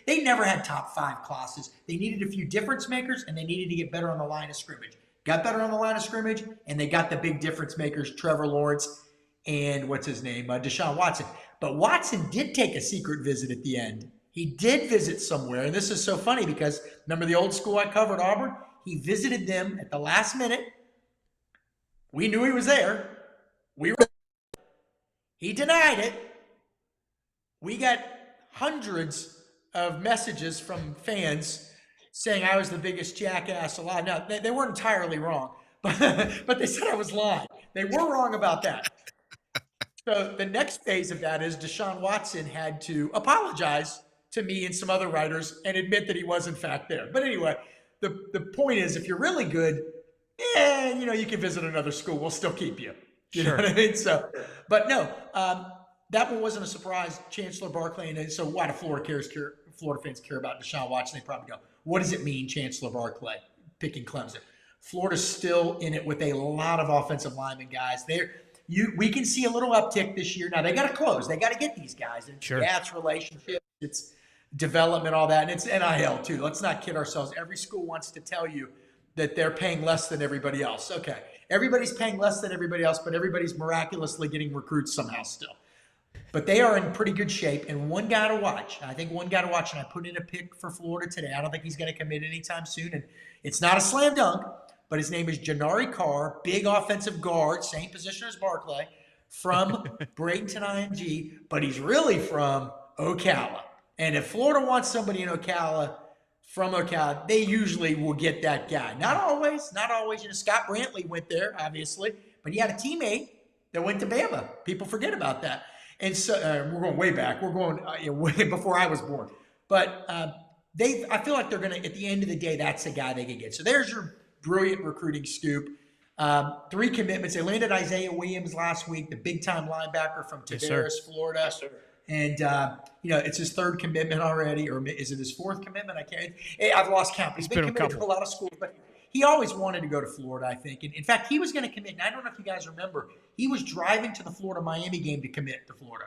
They never had top 5 classes. They needed a few difference makers, and they needed to get better on the line of scrimmage. Got better on the line of scrimmage, and they got the big difference makers, Trevor Lawrence and Deshaun Watson. But Watson did take a secret visit at the end. He did visit somewhere, and this is so funny because remember the old school I covered, Auburn? He visited them at the last minute. We knew he was there. He denied it. We got hundreds of messages from fans saying I was the biggest jackass alive. Now, they weren't entirely wrong, but they said I was lying. They were wrong about that. So the next phase of that is Deshaun Watson had to apologize to me and some other writers and admit that he was in fact there. But anyway, the point is, if you're really good, you can visit another school. We'll still keep you. You know what I mean? So, but no, that one wasn't a surprise. Chancellor Barclay, and so why do Florida fans care about Deshaun Watson? They probably go, what does it mean, Chancellor Barclay picking Clemson? Florida's still in it with a lot of offensive linemen, guys. We can see a little uptick this year. Now they got to close. They got to get these guys. It's relationships. It's development, all that, and it's NIL too. Let's not kid ourselves. Every school wants to tell you that they're paying less than everybody else. Okay, everybody's paying less than everybody else, but everybody's miraculously getting recruits somehow still. But they are in pretty good shape, and one guy to watch. I think one guy to watch, and I put in a pick for Florida today. I don't think he's going to commit anytime soon, and it's not a slam dunk, but his name is Janari Carr, big offensive guard, same position as Barclay, from Bradenton IMG, but he's really from Ocala. And if Florida wants somebody in Ocala, from Ocala, they usually will get that guy. Not always. Scott Brantley went there, obviously, but he had a teammate that went to Bama. People forget about that. And so we're going way back. We're going way before I was born. But I feel like they're going to, at the end of the day, that's the guy they can get. So there's your brilliant recruiting scoop. 3 commitments. They landed Isaiah Williams last week, the big-time linebacker from Tavares, Florida. Yes, sir. And, it's his 3rd commitment already, or is it his 4th commitment? I've lost count. He's been committed to a lot of schools, but he always wanted to go to Florida, I think. And in fact, he was going to commit. And I don't know if you guys remember, he was driving to the Florida-Miami game to commit to Florida.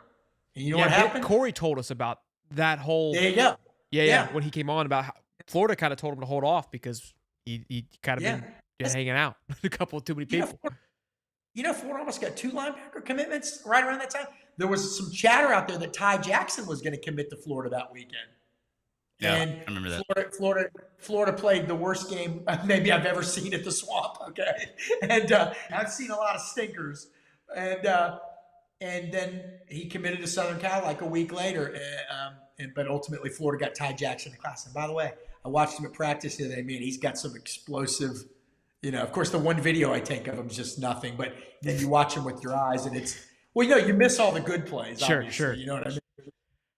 And you know what happened? Corey told us about that whole. There you go. Yeah. When he came on about how Florida kind of told him to hold off because he kind of been hanging out with a couple of too many people. Florida almost got 2 linebacker commitments right around that time. There was some chatter out there that Ty Jackson was going to commit to Florida that weekend. Yeah, and I remember that. Florida played the worst game maybe I've ever seen at the Swamp. Okay, and I've seen a lot of stinkers. And then he committed to Southern Cal like a week later. But ultimately, Florida got Ty Jackson in the class. And by the way, I watched him at practice the other day. Man, he's got some explosive. Of course, the one video I take of him is just nothing. But then you watch him with your eyes, and it's Well, you miss all the good plays, Sure, obviously. sure. You know what I mean?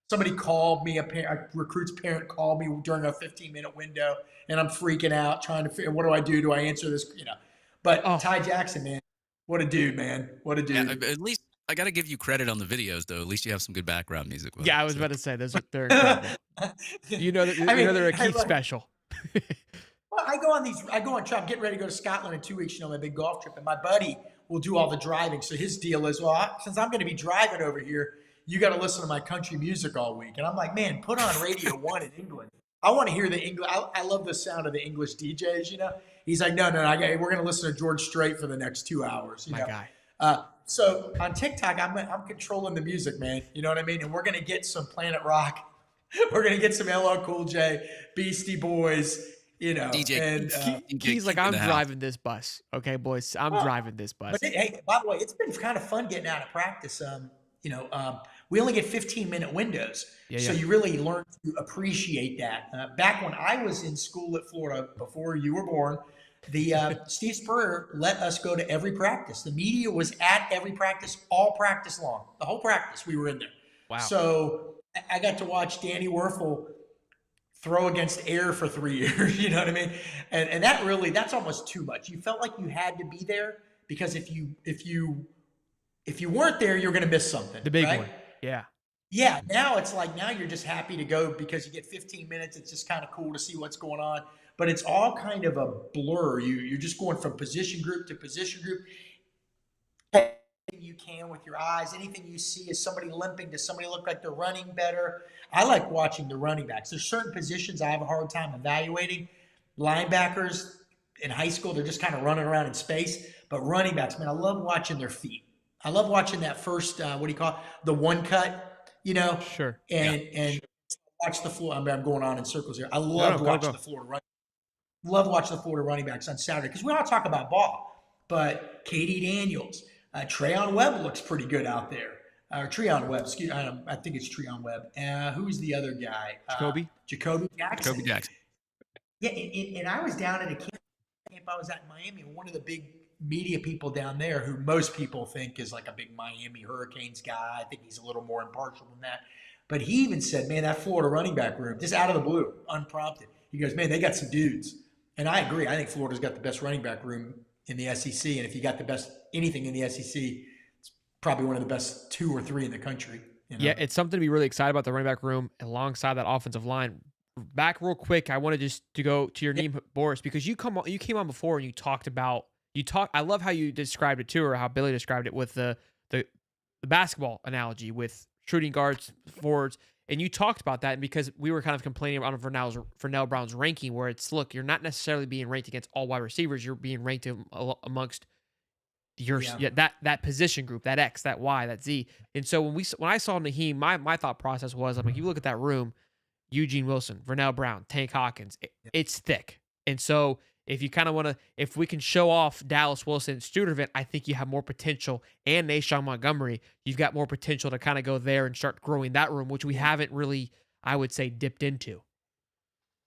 Somebody called me, a recruit's parent called me during a 15-minute window, and I'm freaking out trying to figure, what do I do? Do I answer this? But Oh, Ty Jackson, man, what a dude, man. What a Yeah, dude. at least I got to give you credit on the videos, though. At least you have some good background music with it. yeah, I was So. about to say they're incredible. I mean, They're a key look, special. well, I go on trip. I'm getting ready to go to Scotland in 2 weeks, my big golf trip. And my buddy will do all the driving. So his deal is, since I'm going to be driving over here, you got to listen to my country music all week. And I'm like, man, put on Radio 1 in England. I want to hear the English. I love the sound of the English DJs, He's like, no, we're going to listen to George Strait for the next 2 hours. My guy. So on TikTok, I'm controlling the music, man. You know what I mean? And we're going to get some Planet Rock. We're going to get some LL Cool J, Beastie Boys, DJ, and DJ He's like, Keith in I'm the house. driving this bus. Okay, boys, I'm driving this bus. But hey, by the way, it's been kind of fun getting out of practice. We only get 15-minute windows, so you really learn to appreciate that. Back when I was in school at Florida, before you were born, the Steve Spurrier let us go to every practice. The media was at every practice, all practice long, the whole practice. We were in there. Wow. So I got to watch Danny Werfel throw against air for 3 years. You know what I mean? And that's almost too much. You felt like you had to be there because if you weren't there, you're going to miss something. The big right? one. Yeah. Yeah. Now it's like, now you're just happy to go because you get 15 minutes. It's just kind of cool to see what's going on, but it's all kind of a blur. You're just going from position group to position group. Anything you can with your eyes, anything you see, is somebody limping? Does somebody look like they're running better? I like watching the running backs. There's certain positions I have a hard time evaluating. Linebackers in high school, they're just kind of running around in space, but running backs, man, I love watching their feet. I love watching that first, the one cut, Sure. and watch the floor. I'm going on in circles here. I love watching the Florida running backs on Saturday, because we all talk about ball, but Katie Daniels, Treon Webb looks pretty good out there. Treon Webb, I think it's Treon Webb. Who's the other guy? Jacoby Jackson. Jacoby Jackson. Yeah, and I was down at a camp I was at in Miami, and one of the big media people down there, who most people think is like a big Miami Hurricanes guy. I think he's a little more impartial than that. But he even said, man, that Florida running back room, just out of the blue, unprompted, he goes, man, they got some dudes. And I agree. I think Florida's got the best running back room in the SEC. And if you got the best anything in the SEC, it's probably one of the best 2 or 3 in the country. Yeah, it's something to be really excited about, the running back room alongside that offensive line. Back real quick, I wanted just to go to your name, Boris, because you came on before and you talked about I love how you described it too, or how Billy described it with the basketball analogy with shooting guards, forwards, and you talked about that because we were kind of complaining about Vernell Brown's ranking, where it's, look, you're not necessarily being ranked against all wide receivers, you're being ranked amongst that position group, that X, that Y, that Z. And so when I saw Naheem, my thought process was, I'm like, you look at that room, Eugene Wilson, Vernell Brown, Tank Hawkins, it's thick. And so if you kind of want to, if we can show off Dallas Wilson and Studevant, I think you have more potential, and Nashawn Montgomery, you've got more potential to kind of go there and start growing that room, which we haven't really, I would say, dipped into.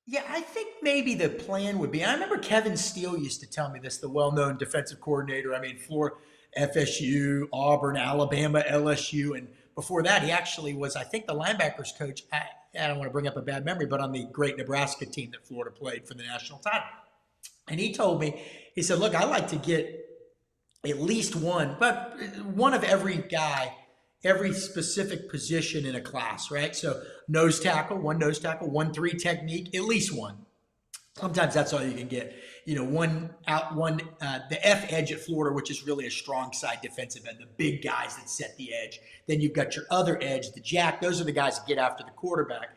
Yeah, I think maybe the plan would be, I remember Kevin Steele used to tell me this, the well-known defensive coordinator. I mean, Florida, FSU, Auburn, Alabama, LSU, and before that, he actually was, I think, the linebackers coach. I don't want to bring up a bad memory, but on the great Nebraska team that Florida played for the national title. And he told me, he said, look, I like to get at least one, but one of every guy, every specific position in a class, right? So nose tackle, 1-3 technique, at least one. Sometimes that's all you can get. The F edge at Florida, which is really a strong side defensive end, the big guys that set the edge. Then you've got your other edge, the jack. Those are the guys that get after the quarterback.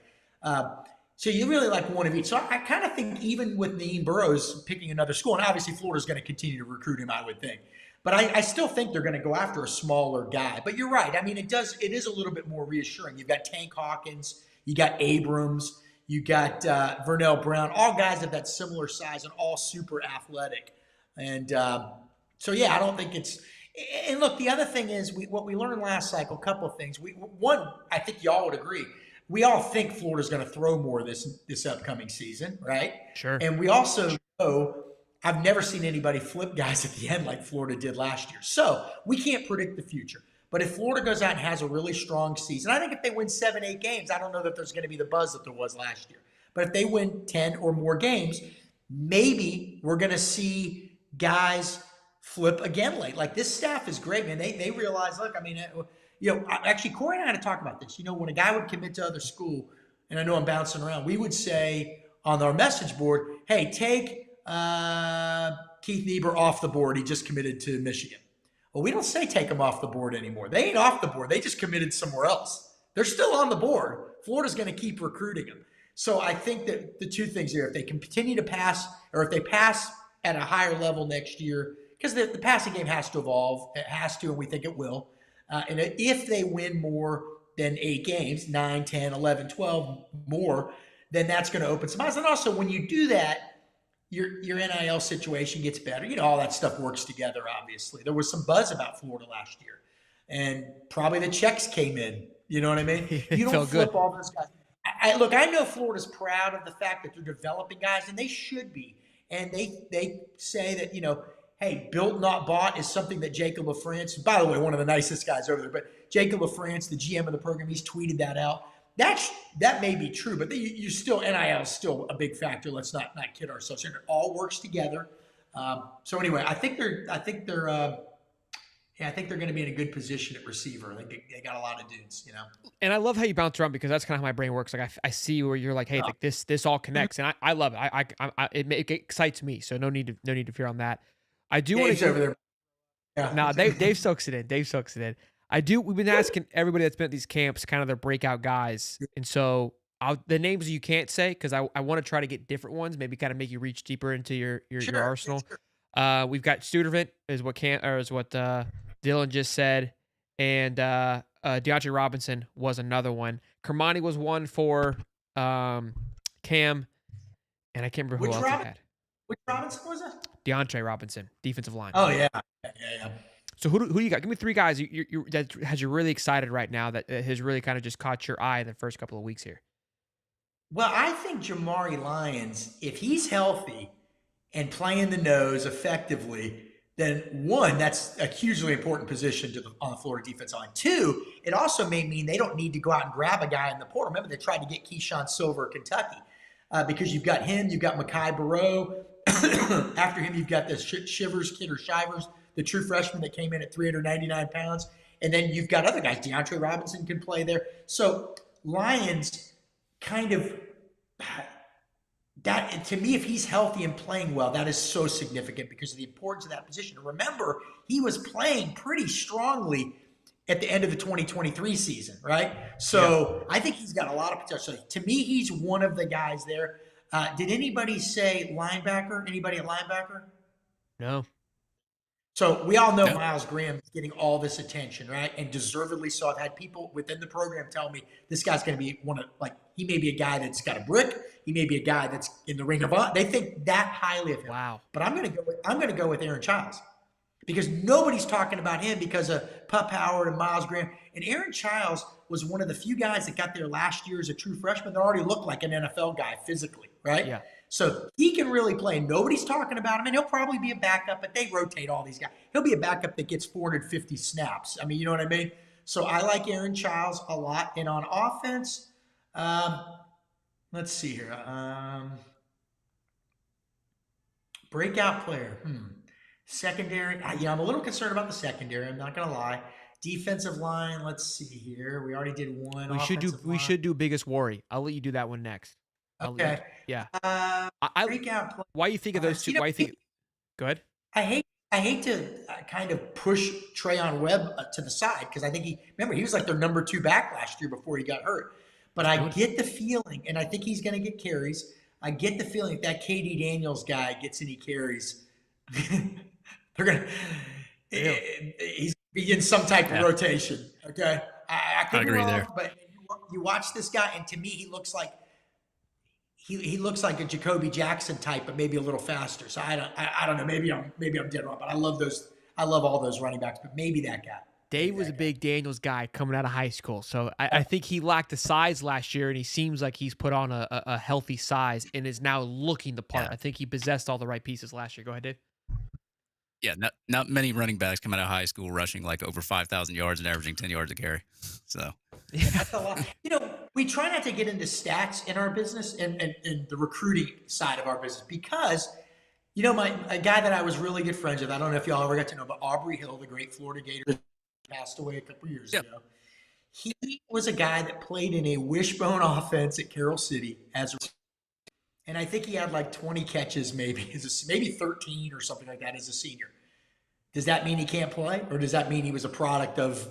So you really like one of each. So I kind of think even with Naeem Burrows picking another school, and obviously Florida's going to continue to recruit him, I would think. But I still think they're going to go after a smaller guy. But you're right. I mean, it is a little bit more reassuring. You've got Tank Hawkins, you got Abrams, you got Vernell Brown, all guys of that similar size and all super athletic. And so, yeah, I don't think it's – and look, the other thing is what we learned last cycle, a couple of things. One, I think y'all would agree. We all think Florida's going to throw more this upcoming season, right? Sure. And we also know I've never seen anybody flip guys at the end like Florida did last year. So we can't predict the future. But if Florida goes out and has a really strong season, I think if they win 7, 8 games, I don't know that there's going to be the buzz that there was last year. But if they win 10 or more games, maybe we're going to see guys flip again late. Like this staff is great, man. They realize, look, I mean, actually, Corey and I had to talk about this. When a guy would commit to other school, and I know I'm bouncing around, we would say on our message board, hey, take Keith Niebuhr off the board. He just committed to Michigan. Well, we don't say take him off the board anymore. They ain't off the board. They just committed somewhere else. They're still on the board. Florida's going to keep recruiting them. So I think that the two things here, if they can continue to pass, or if they pass at a higher level next year, because the passing game has to evolve. It has to, and we think it will. And if they win more than 8 games, 9, 10, 11, 12 more, then that's going to open some eyes. And also, when you do that, your NIL situation gets better. All that stuff works together, obviously. There was some buzz about Florida last year. And probably the checks came in. You know what I mean? You don't flip all those guys. Look, I know Florida's proud of the fact that they're developing guys, and they should be. And they say that, hey, built not bought is something that Jacob LaFrance, by the way, one of the nicest guys over there, but Jacob LaFrance, the GM of the program, he's tweeted that out. That may be true, but you still, NIL is still a big factor. Let's not kid ourselves here. It all works together. So anyway, I think they're going to be in a good position at receiver. I think they got a lot of dudes, And I love how you bounce around, because that's kind of how my brain works. Like I see where you're like, hey, like this all connects, and I love it. It excites me. So no need to fear on that. I do want to over there. Yeah. No, Dave soaks it in. We've been asking everybody that's been at these camps kind of their breakout guys. And so the names you can't say, because I want to try to get different ones, maybe kind of make you reach deeper into your arsenal. Sure. We've got Studervant is what Dylan just said. And DeAndre Robinson was another one. Kermani was one for Cam. And I can't remember who else he had. Which Robinson was it? DeAndre Robinson, defensive line. Oh, yeah. So who do you got? Give me 3 guys that has you really excited right now, that has really kind of just caught your eye in the first couple of weeks here. Well, I think Jamari Lyons, if he's healthy and playing the nose effectively, then 1, that's a hugely important position on the Florida defense line. 2, it also may mean they don't need to go out and grab a guy in the portal. Remember, they tried to get Keyshawn Silver at Kentucky because you've got him, you've got Mekhi Barrow. After him, you've got the Shivers, the true freshman that came in at 399 pounds. And then you've got other guys. DeAndre Robinson can play there. So Lyons kind of that, to me, if he's healthy and playing well, that is so significant because of the importance of that position. Remember, he was playing pretty strongly at the end of the 2023 season, right? So I think he's got a lot of potential. To me, he's one of the guys there. Did anybody say linebacker? Anybody at linebacker? No. So we all know Miles Graham is getting all this attention, right? And deservedly so. I've had people within the program tell me this guy's going to be he may be a guy that's got a brick. He may be a guy that's in the Ring of Honor. They think that highly of him. Wow. But I'm going to go with Aaron Childs because nobody's talking about him because of Pup Howard and Miles Graham. And Aaron Childs was one of the few guys that got there last year as a true freshman that already looked like an NFL guy physically, right? Yeah. So he can really play. Nobody's talking about him, and he'll probably be a backup, but they rotate all these guys. He'll be a backup that gets 450 snaps. I mean, you know what I mean? So I like Aaron Childs a lot. And on offense, let's see here. Breakout player. Secondary. I'm a little concerned about the secondary. I'm not going to lie. Defensive line. Let's see here. We already did one. We should do biggest worry. I'll let you do that one next. Okay. Yeah. Breakout player. Why you think of those two? Why you think? Go ahead. I hate to kind of push Trayon Webb to the side because I think he was like their number 2 back last year before he got hurt. But I get the feeling, and I think he's going to get carries. I get the feeling if that KD Daniels guy gets any carries, they're going to he's be in some type of rotation. Okay, I could agree there. But you watch this guy, and to me, he looks like a Jacoby Jackson type, but maybe a little faster. So I don't know. Maybe I'm dead wrong, but I love all those running backs. But maybe that guy. Dave was a big Daniels guy coming out of high school, so I think he lacked the size last year, and he seems like he's put on a healthy size and is now looking the part. I think he possessed all the right pieces last year. Go ahead, Dave. Yeah, not many running backs come out of high school rushing like over 5,000 yards and averaging 10 yards a carry. So, Yeah, that's a lot. We try not to get into stats in our business and the recruiting side of our business because, a guy that I was really good friends with, I don't know if y'all ever got to know, but Aubrey Hill, the great Florida Gator, passed away a couple years yep. ago. He was a guy that played in a wishbone offense at Carroll City and I think he had like 20 catches, maybe 13 or something like that as a senior. Does that mean he can't play, or does that mean he was a product of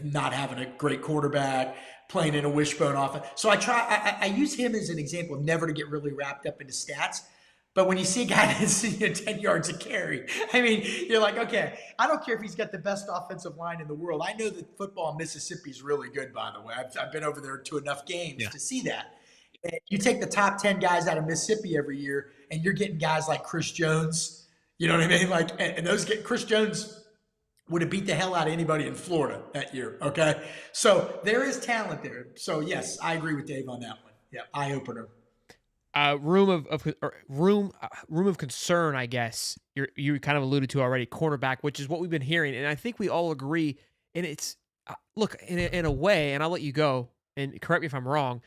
not having a great quarterback, playing in a wishbone offense? So I use him as an example, never to get really wrapped up into stats. But when you see a guy that's 10 yards a carry, I mean, you're like, okay, I don't care if he's got the best offensive line in the world. I know that football in Mississippi is really good, by the way. I've been over there to enough games to see that. And you take the top 10 guys out of Mississippi every year, and you're getting guys like Chris Jones. You know what I mean? Like, and Chris Jones would have beat the hell out of anybody in Florida that year. Okay, so there is talent there. So yes, I agree with Dave on that one. Yeah, eye opener. Room of concern, I guess you kind of alluded to already. Cornerback, which is what we've been hearing, and I think we all agree. And it's look in a way, and I'll let you go and correct me if I'm wrong.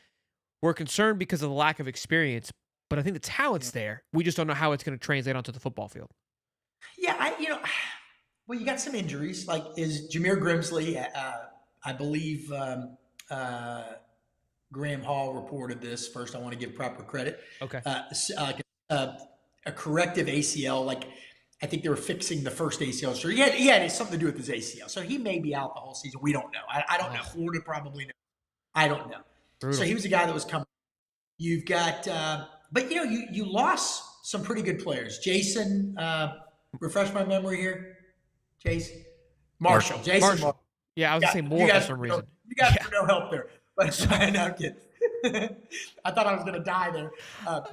We're concerned because of the lack of experience, but I think the talent's there. We just don't know how it's going to translate onto the football field. Yeah, well, you got some injuries. Like, is Jameer Grimsley? I believe Graham Hall reported this first. I want to give proper credit. Okay. A corrective ACL. Like, I think they were fixing the first ACL. So yeah, it had something to do with his ACL. So he may be out the whole season. We don't know. I don't know. Florida probably knows. I don't know. Brutal. So he was a guy that was coming. You've got, but you lost some pretty good players. Jason, refresh my memory here. Jason Marshall. Jason Marshall. Yeah, I was gonna say more for some reason. You guys were no help there. But no kid. I thought I was gonna die there.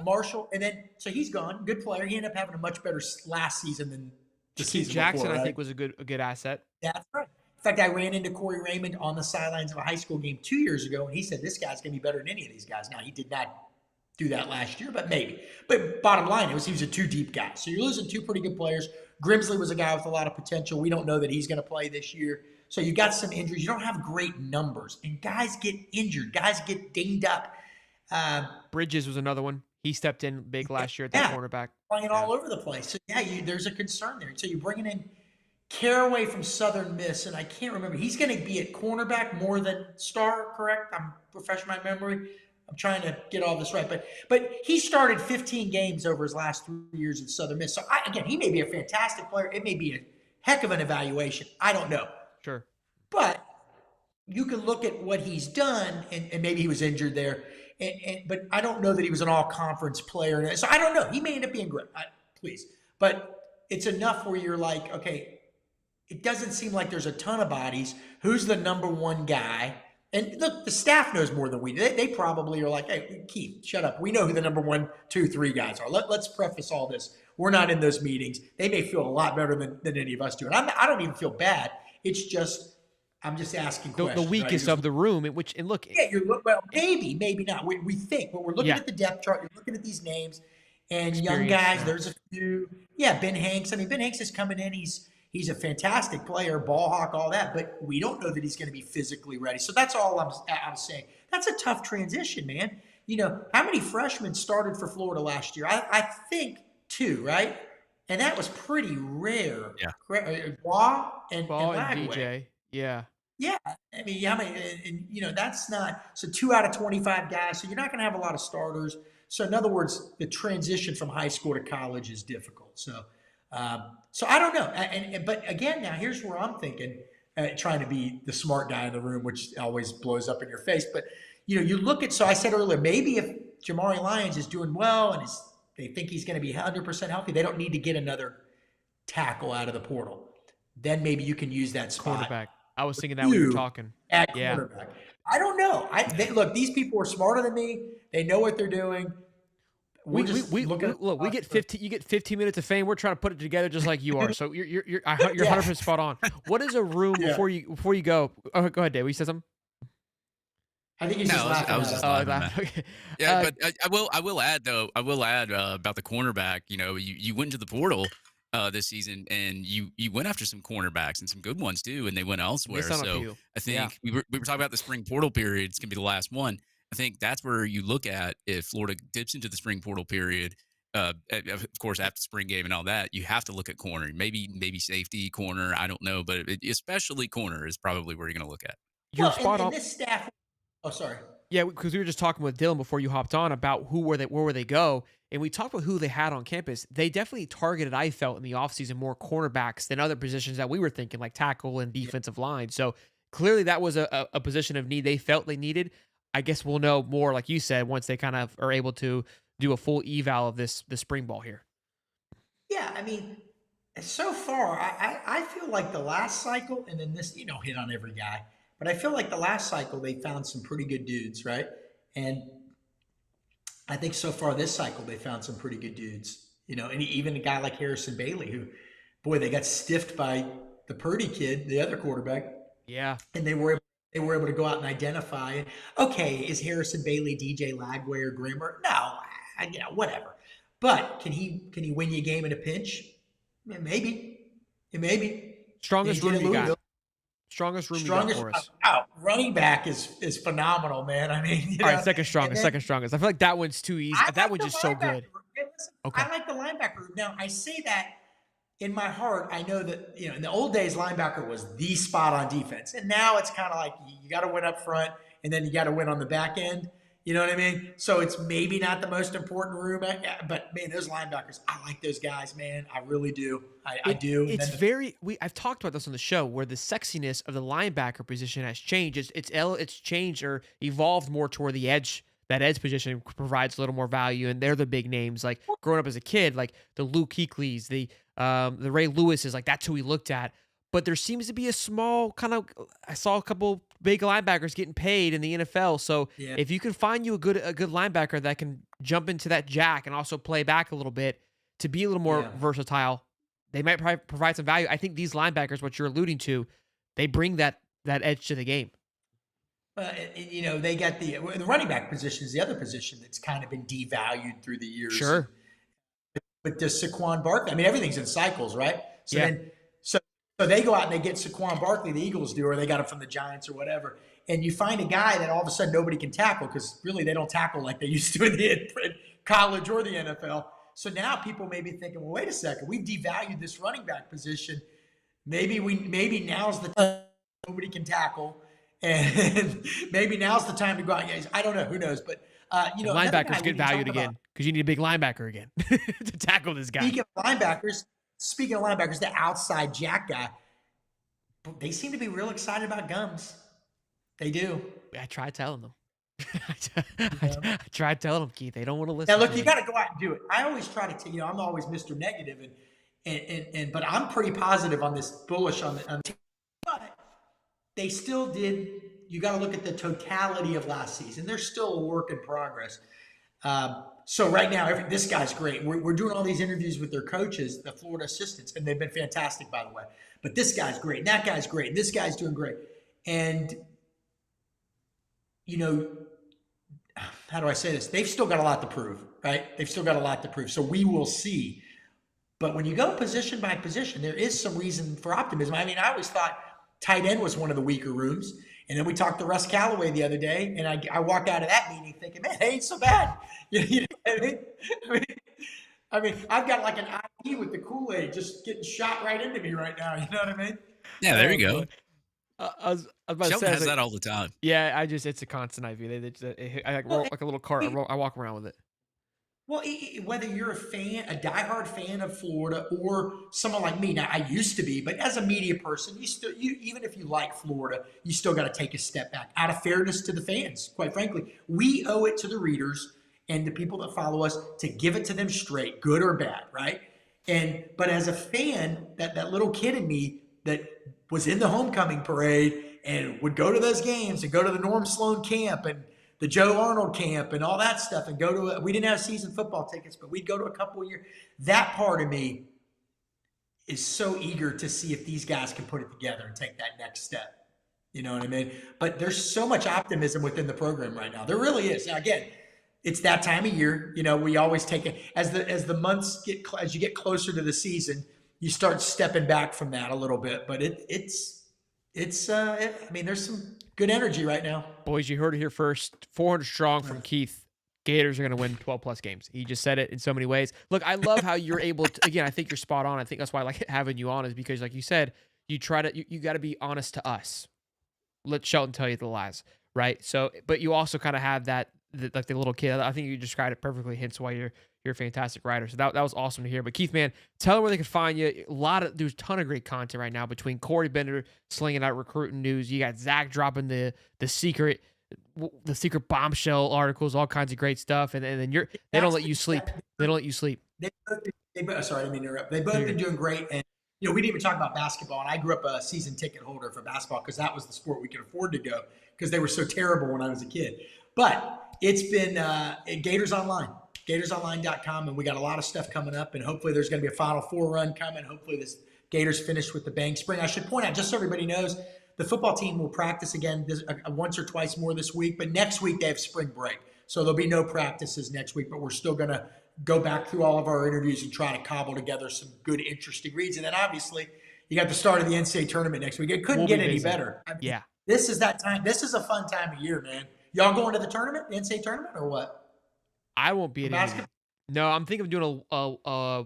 Marshall, and then so he's gone. Good player. He ended up having a much better last season than the season Jackson. before, right? I think was a good asset. That's right. In fact, I ran into Corey Raymond on the sidelines of a high school game 2 years ago, and he said, this guy's going to be better than any of these guys. Now, he did not do that last year, but maybe. But bottom line, he was a too-deep guy. So you're losing two pretty good players. Grimsley was a guy with a lot of potential. We don't know that he's going to play this year. So you got some injuries. You don't have great numbers. And guys get injured. Guys get dinged up. Bridges was another one. He stepped in big last year at that cornerback. Playing all over the place. So, there's a concern there. So you're bringing in Caraway from Southern Miss, and I can't remember. He's going to be at cornerback more than star, correct? I'm refreshing my memory. I'm trying to get all this right. But he started 15 games over his last 3 years at Southern Miss. So, again, he may be a fantastic player. It may be a heck of an evaluation. I don't know. Sure. But you can look at what he's done, and maybe he was injured there. But I don't know that he was an all-conference player. So I don't know. He may end up being great. Please. But it's enough where you're like, okay, it doesn't seem like there's a ton of bodies. Who's the number one guy? And look, the staff knows more than we do. They probably are like, hey, Keith, shut up. We know who the number 1, 2, 3 guys are. Let's preface all this. We're not in those meetings. They may feel a lot better than any of us do. And I don't even feel bad. It's just, I'm just asking questions. The weakest of the room, and look. Yeah, maybe not. We think, but we're looking at the depth chart. You're looking at these names and young guys. There's a few. Yeah, Ben Hanks. I mean, Ben Hanks is coming in. He's a fantastic player, ball hawk, all that, but we don't know that he's going to be physically ready. So that's all I'm saying. That's a tough transition, man. How many freshmen started for Florida last year? I think 2, right? And that was pretty rare. Yeah. Waugh and DJ. Yeah. Yeah. I mean, and that's not – so 2 out of 25 guys. So you're not going to have a lot of starters. So in other words, the transition from high school to college is difficult. So I don't know. But again, now here's where I'm thinking, trying to be the smart guy in the room, which always blows up in your face. But, you look at – so I said earlier, maybe if Jamari Lyons is doing well and they think he's going to be 100% healthy, they don't need to get another tackle out of the portal. Then maybe you can use that spot. Quarterback. I was thinking that when you were talking. At quarterback. I don't know. Look, these people are smarter than me. They know what they're doing. We get 15. You get 15 minutes of fame. We're trying to put it together just like you are. So you're 100% spot on. What is a room before you go? Oh, go ahead, Dave. You said something. I think he's just laughing. I was just laughing. Okay. Yeah, but I will add though. I will add about the cornerback. You went into the portal, this season, and you went after some cornerbacks and some good ones too, and they went elsewhere. Missed on a So few. I Yeah. think we were talking about the spring portal period. It's gonna be the last one. I think that's where you look at if Florida dips into the spring portal period. Of course, after spring game and all that, you have to look at corner, maybe safety corner. I don't know, but especially corner is probably where you're gonna look at. You're Well, spot and on. this staff. Oh, sorry. Yeah, because we were just talking with Dylan before you hopped on about where would they go, and we talked about who they had on campus. They definitely targeted, I felt, in the offseason more cornerbacks than other positions that we were thinking, like tackle and defensive line. So clearly that was a position of need they felt they needed. I guess we'll know more, like you said, once they kind of are able to do a full eval of the spring ball here. Yeah, I mean, so far, I feel like the last cycle, and then this, hit on every guy, but I feel like the last cycle they found some pretty good dudes, right? And I think so far this cycle they found some pretty good dudes, and even a guy like Harrison Bailey, who, boy, they got stiffed by the Purdy kid, the other quarterback, Yeah. and they were able to go out and identify. Okay, is Harrison Bailey DJ Lagway or Grimmer? No, whatever. But can he win you a game in a pinch? Yeah, maybe. Maybe. Strongest He did room at you got. Louisville. Strongest room you got for us. Running back is phenomenal, man. I mean, All right, second strongest. Second strongest. I feel like that one's too easy. That one's just so good. Hey, listen, Okay. I like the linebacker. Now, I say that in my heart. I know that, in the old days, linebacker was the spot on defense. And now it's kind of like you got to win up front and then you got to win on the back end. You know what I mean? So it's maybe not the most important room, but man, those linebackers, I like those guys, man. I really do. I do. I've talked about this on the show where the sexiness of the linebacker position has changed. It's changed or evolved more toward the edge. That edge position provides a little more value, and they're the big names. Like growing up as a kid, like the Luke Kuechly's, the Ray Lewis's, like that's who we looked at. But there seems to be a small kind of. I saw a couple big linebackers getting paid in the NFL. So Yeah. if you can find you a good linebacker that can jump into that jack and also play back a little bit to be a little more versatile, they might provide some value. I think these linebackers, what you're alluding to, they bring that edge to the game. They got the running back position is the other position that's kind of been devalued through the years. Sure. But the Saquon Barkley, I mean, everything's in cycles, right? So Yeah. then, so they go out and they get Saquon Barkley, the Eagles do, or they got him from the Giants or whatever. And you find a guy that all of a sudden nobody can tackle because really they don't tackle like they used to in college or the NFL. So now people may be thinking, well, wait a second, we've devalued this running back position. Maybe now's the time nobody can tackle, and maybe now's the time to go out. Guys, I don't know, who knows, but linebackers get valued again because you need a big linebacker again to tackle this guy. Speaking of linebackers, the outside jack guy, they seem to be real excited about Gums. They do. I tried telling them. I tried telling them, Keith. They don't want to listen. Now, look, you got to go out and do it. I always try to tell I'm always Mr. Negative, but I'm pretty positive on this, bullish on but they still did. You got to look at the totality of last season. They're still a work in progress. So right now, this guy's great. We're doing all these interviews with their coaches, the Florida assistants, and they've been fantastic, by the way. But this guy's great, and that guy's great, and this guy's doing great. And, how do I say this? They've still got a lot to prove, right? They've still got a lot to prove. So we will see. But when you go position by position, there is some reason for optimism. I mean, I always thought tight end was one of the weaker rooms. And then we talked to Russ Callaway the other day, and I walked out of that meeting thinking, man, they ain't so bad. You know what I mean, I've got like an IV with the Kool-Aid just getting shot right into me right now. You know what I mean? Yeah, there you go. I was about to Sheldon say, has that all the time. Yeah, it's a constant IV. I roll like a little cart. I walk around with it. Well, whether you're a diehard fan of Florida or someone like me, now I used to be, but as a media person, even if you like Florida, you still got to take a step back out of fairness to the fans. Quite frankly, we owe it to the readers and the people that follow us to give it to them straight, good or bad, right? But as a fan, that little kid in me that was in the homecoming parade and would go to those games and go to the Norm Sloan camp and the Joe Arnold camp and all that stuff, and we didn't have season football tickets, but we'd go to a couple of years. That part of me is so eager to see if these guys can put it together and take that next step. You know what I mean? But there's so much optimism within the program right now. There really is. Now, again, it's that time of year. We always take it as the months as you get closer to the season, you start stepping back from that a little bit. But I mean, there's some good energy right now. Boys, you heard it here first. 400 strong from Keith. Gators are going to win 12 plus games. He just said it in so many ways. Look, I love how you're able to, again, I think you're spot on. I think that's why I like having you on, is because, like you said, you try to, you got to be honest to us. Let Shelton tell you the lies, right? So, but you also kind of have that, like the little kid. I think you described it perfectly, hence why you're a fantastic writer. So that was awesome to hear. But Keith, man, tell them where they can find you. There's a ton of great content right now between Corey Bender slinging out recruiting news. You got Zach dropping the secret bombshell articles, all kinds of great stuff. And then they don't let you sleep. They don't let you sleep. Sorry, I didn't mean to interrupt. They've both been doing great. And, we didn't even talk about basketball. And I grew up a season ticket holder for basketball because that was the sport we could afford to go because they were so terrible when I was a kid. But it's been Gators Online, GatorsOnline.com. And we got a lot of stuff coming up. And hopefully there's going to be a Final Four run coming. Hopefully this Gators finish with the bang spring. I should point out, just so everybody knows, the football team will practice again once or twice more this week. But next week they have spring break. So there'll be no practices next week. But we're still going to go back through all of our interviews and try to cobble together some good, interesting reads. And then obviously you got the start of the NCAA tournament next week. It couldn't get any better. I mean, yeah. This is that time. This is a fun time of year, man. Y'all going to the tournament, the NCAA tournament, or what? I won't be at basketball. No, I'm thinking of doing a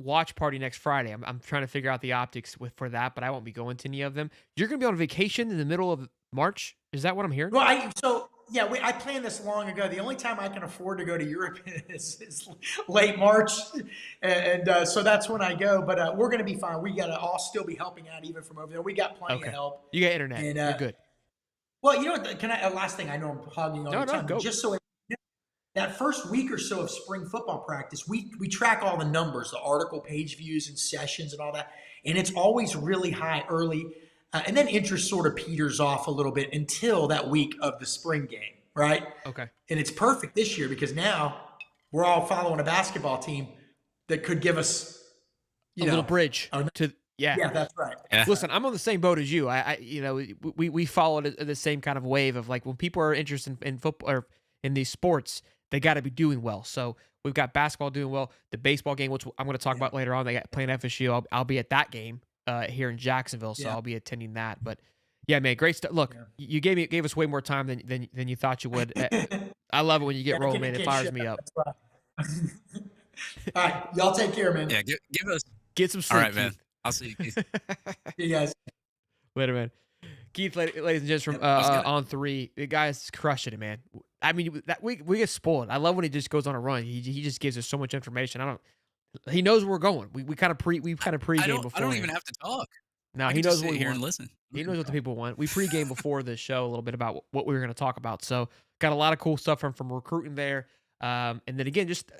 watch party next Friday. I'm trying to figure out the optics for that, but I won't be going to any of them. You're going to be on vacation in the middle of March? Is that what I'm hearing? Well, I planned this long ago. The only time I can afford to go to Europe is late March, and so that's when I go. But we're going to be fine. We got to all still be helping out even from over there. We got plenty of help. You got internet. And, you're good. Well, you know what? Last thing, I know I'm hogging all the time. Go. Just so that first week or so of spring football practice, we track all the numbers, the article page views and sessions and all that, and it's always really high early. And then interest sort of peters off a little bit until that week of the spring game, right? Okay. And it's perfect this year because now we're all following a basketball team that could give us a little bridge to. Yeah. Yeah, that's right. Yeah. Listen, I'm on the same boat as you. We followed the same kind of wave of like when people are interested in football or in these sports, they got to be doing well. So we've got basketball doing well. The baseball game, which I'm going to talk about later on, they got playing FSU. I'll be at that game. Here in Jacksonville, so I'll be attending that. But yeah, man, great stuff. Look, you gave us way more time than you thought you would. I love it when you get rolling, man. It fires me up. All right, y'all take care, man. Yeah, give get some sleep. All right, man. Keith. I'll see you, Keith. See you guys later, man. Keith, ladies and gents, from On Three, the guy's crushing it, man. I mean, we get spoiled. I love when he just goes on a run. He just gives us so much information. He knows where we're going. We kind of pregame before. I don't even have to talk. No, he knows what we want. and listen. He knows what the people want. We pregame before the show a little bit about what we were going to talk about. So got a lot of cool stuff from recruiting there. And then again, just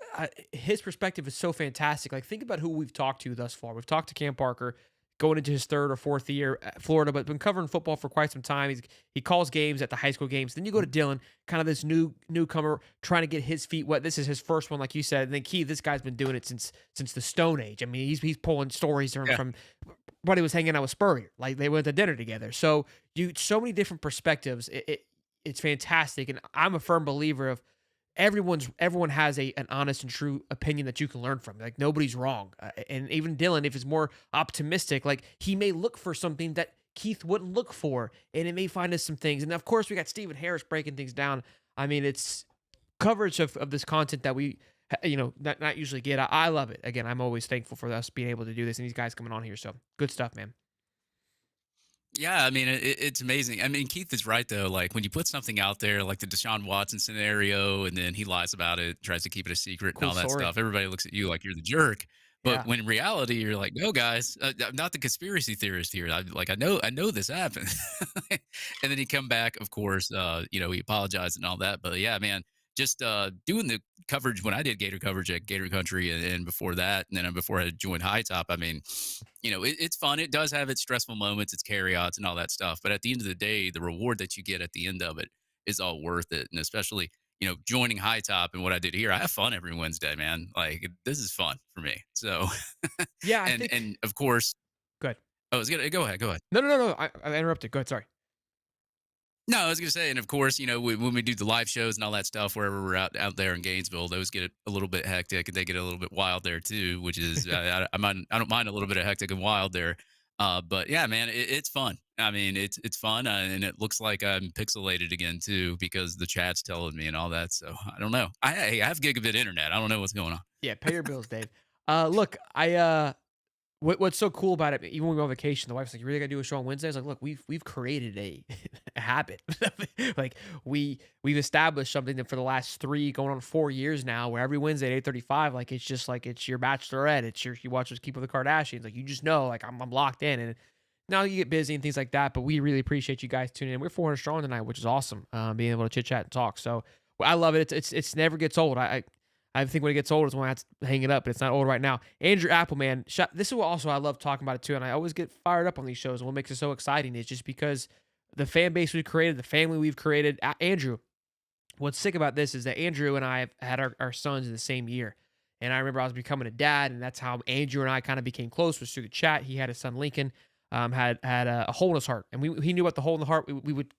his perspective is so fantastic. Like think about who we've talked to thus far. We've talked to Cam Parker, going into his third or fourth year at Florida, but been covering football for quite some time. He calls games at the high school games. Then you go to Dylan, kind of this newcomer trying to get his feet wet. This is his first one, like you said. And then Keith, this guy's been doing it since the Stone Age. I mean, he's pulling stories from when he was hanging out with Spurrier. Like they went to dinner together. So so many different perspectives. It's fantastic. And I'm a firm believer of everyone has an honest and true opinion that you can learn from. Like nobody's wrong. And even Dylan, if it's more optimistic, like he may look for something that Keith wouldn't look for, and it may find us some things. And of course we got Stephen Harris breaking things down. I mean, it's coverage of this content that we, not usually get. I love it. Again, I'm always thankful for us being able to do this and these guys coming on here. So good stuff, man. Yeah, I mean, it's amazing. I mean, Keith is right, though. Like, when you put something out there, like the Deshaun Watson scenario, and then he lies about it, tries to keep it a secret and all that stuff, everybody looks at you like you're the jerk. But when in reality, you're like, no, guys, I'm not the conspiracy theorist here. I know this happened. And then he come back, of course, he apologized and all that. But yeah, man, just doing the coverage when I did Gator coverage at Gator Country and before that, and then before I joined High Top, I mean, it's fun. It does have its stressful moments, its carryouts and all that stuff. But at the end of the day, the reward that you get at the end of it is all worth it. And especially, joining High Top and what I did here, I have fun every Wednesday, man. Like this is fun for me. So yeah, and of course, go ahead. Oh, go ahead. No. I interrupted. Go ahead. Sorry. No, I was gonna say, and of course, when we do the live shows and all that stuff, wherever we're out there in Gainesville, those get a little bit hectic and they get a little bit wild there too. Which is, I don't mind a little bit of hectic and wild there. But yeah, man, it's fun. I mean, it's fun, and it looks like I'm pixelated again too because the chat's telling me and all that. So I don't know. I have gigabit internet. I don't know what's going on. Yeah, pay your bills, Dave. Look, what's so cool about it? Even when we go on vacation, the wife's like, "You really got to do a show on Wednesday?" I was like, "Look, we've created a habit. Like we've established something that for the last 3 going on 4 years now, where every Wednesday at 8:35, like it's just like it's your Bachelorette, you watch us Keep Up with the Kardashians, like you just know, like I'm locked in, and now you get busy and things like that. But we really appreciate you guys tuning in. We're 400 strong tonight, which is awesome. Being able to chit chat and talk. So I love it. It's never gets old. I think when it gets old is when I have to hang it up, but it's not old right now. Andrew Appleman, this is what also I love talking about it too, and I always get fired up on these shows. And what makes it so exciting is just because the fan base we've created, the family we've created. Andrew, what's sick about this is that Andrew and I have had our sons in the same year. And I remember I was becoming a dad, and that's how Andrew and I kind of became close, was through the chat. He had his son Lincoln, had a hole in his heart, and he knew about the hole in the heart. We would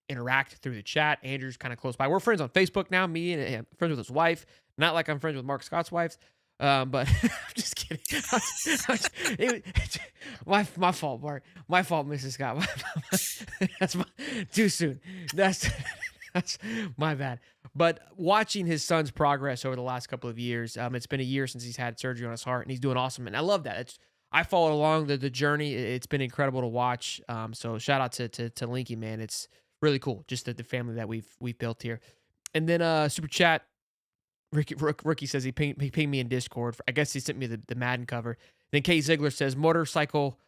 interact through the chat. Andrew's kind of close by. We're friends on Facebook now. Me and friends with his wife. Not like I'm friends with Mark Scott's wife, but I'm just kidding. My fault, Mark. My fault, Mrs. Scott. That's too soon. That's my bad. But watching his son's progress over the last couple of years, it's been a year since he's had surgery on his heart, and he's doing awesome. And I love that. I followed along the journey. It's been incredible to watch. So shout out to Linky, man. It's really cool, just the family that we've built here. And then super chat. Rookie says he pinged me in Discord. I guess he sent me the Madden cover. Then Kate Ziegler says motorcyclist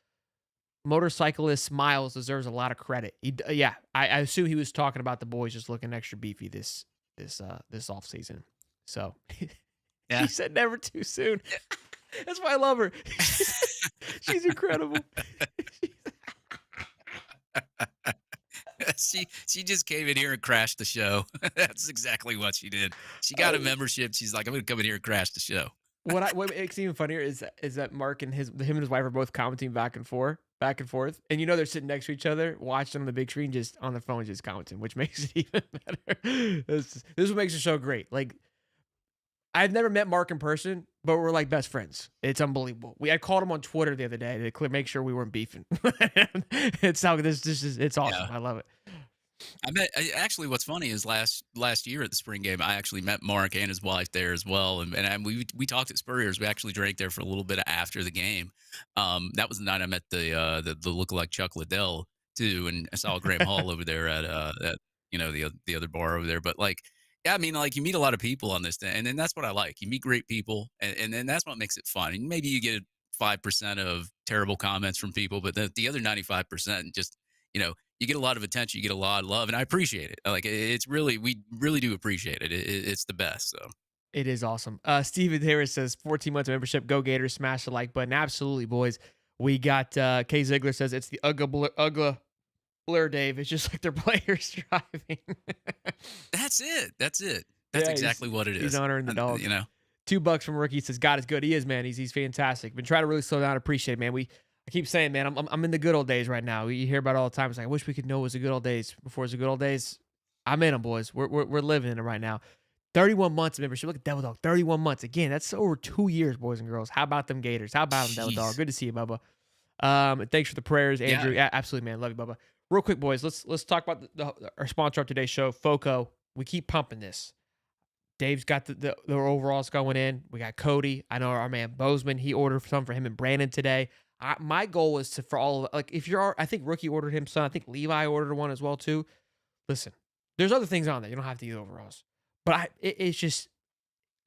Miles deserves a lot of credit. Yeah, I assume he was talking about the boys just looking extra beefy this off season. So Yeah. he said never too soon. That's why I love her. She's incredible. She just came in here and crashed the show. That's exactly what she did. She got a membership. She's like, I'm going to come in here and crash the show. What makes it even funnier is that Mark and him and his wife are both commenting back and forth, and they're sitting next to each other, watching on the big screen, just on the phone, just commenting, which makes it even better. This is what makes the show great. Like, I've never met Mark in person, but we're like best friends. It's unbelievable. I called him on Twitter the other day to make sure we weren't beefing. It's awesome. Yeah. I love it. Actually, what's funny is last year at the spring game, I actually met Mark and his wife there as well, and we talked at Spurrier's. We actually drank there for a little bit after the game. That was the night I met the lookalike Chuck Liddell too, and I saw Graham Hall over there at the other bar over there. But like, yeah, I mean, like you meet a lot of people on this thing, and then that's what I like. You meet great people, and then that's what makes it fun. And maybe you get 5% of terrible comments from people, but the other 95% just you get a lot of attention, you get a lot of love, and I appreciate it. Like we really do appreciate it. It's the best. So It is awesome. Steven Harris says 14 months of membership. Go Gators. Smash the like button. Absolutely, boys. We got Kay Ziegler says it's the Ugga blur, Dave. It's just like their players driving. that's it. That's exactly what it is. He's honoring the dog. $2 from Rookie says God is good. He is, man. He's fantastic. Been trying to really slow down. Appreciate it, man. I keep saying, man, I'm in the good old days right now. You hear about it all the time. It's like, I wish we could know it was the good old days before it was the good old days. I'm in them, boys. We're living in it right now. 31 months of membership. Look at Devil Dog. 31 months. Again, that's over 2 years, boys and girls. How about them Gators? How about them, Devil Dog? Good to see you, Bubba. Thanks for the prayers, Andrew. Yeah, absolutely, man. Love you, Bubba. Real quick, boys. Let's talk about our sponsor of today's show, FOCO. We keep pumping this. Dave's got the overalls going in. We got Cody. I know our man Bozeman. He ordered some for him and Brandon today. My goal is for all of, like, I think Rookie ordered him some. I think Levi ordered one as well too. Listen, there's other things on there. You don't have to use overalls. But it's just,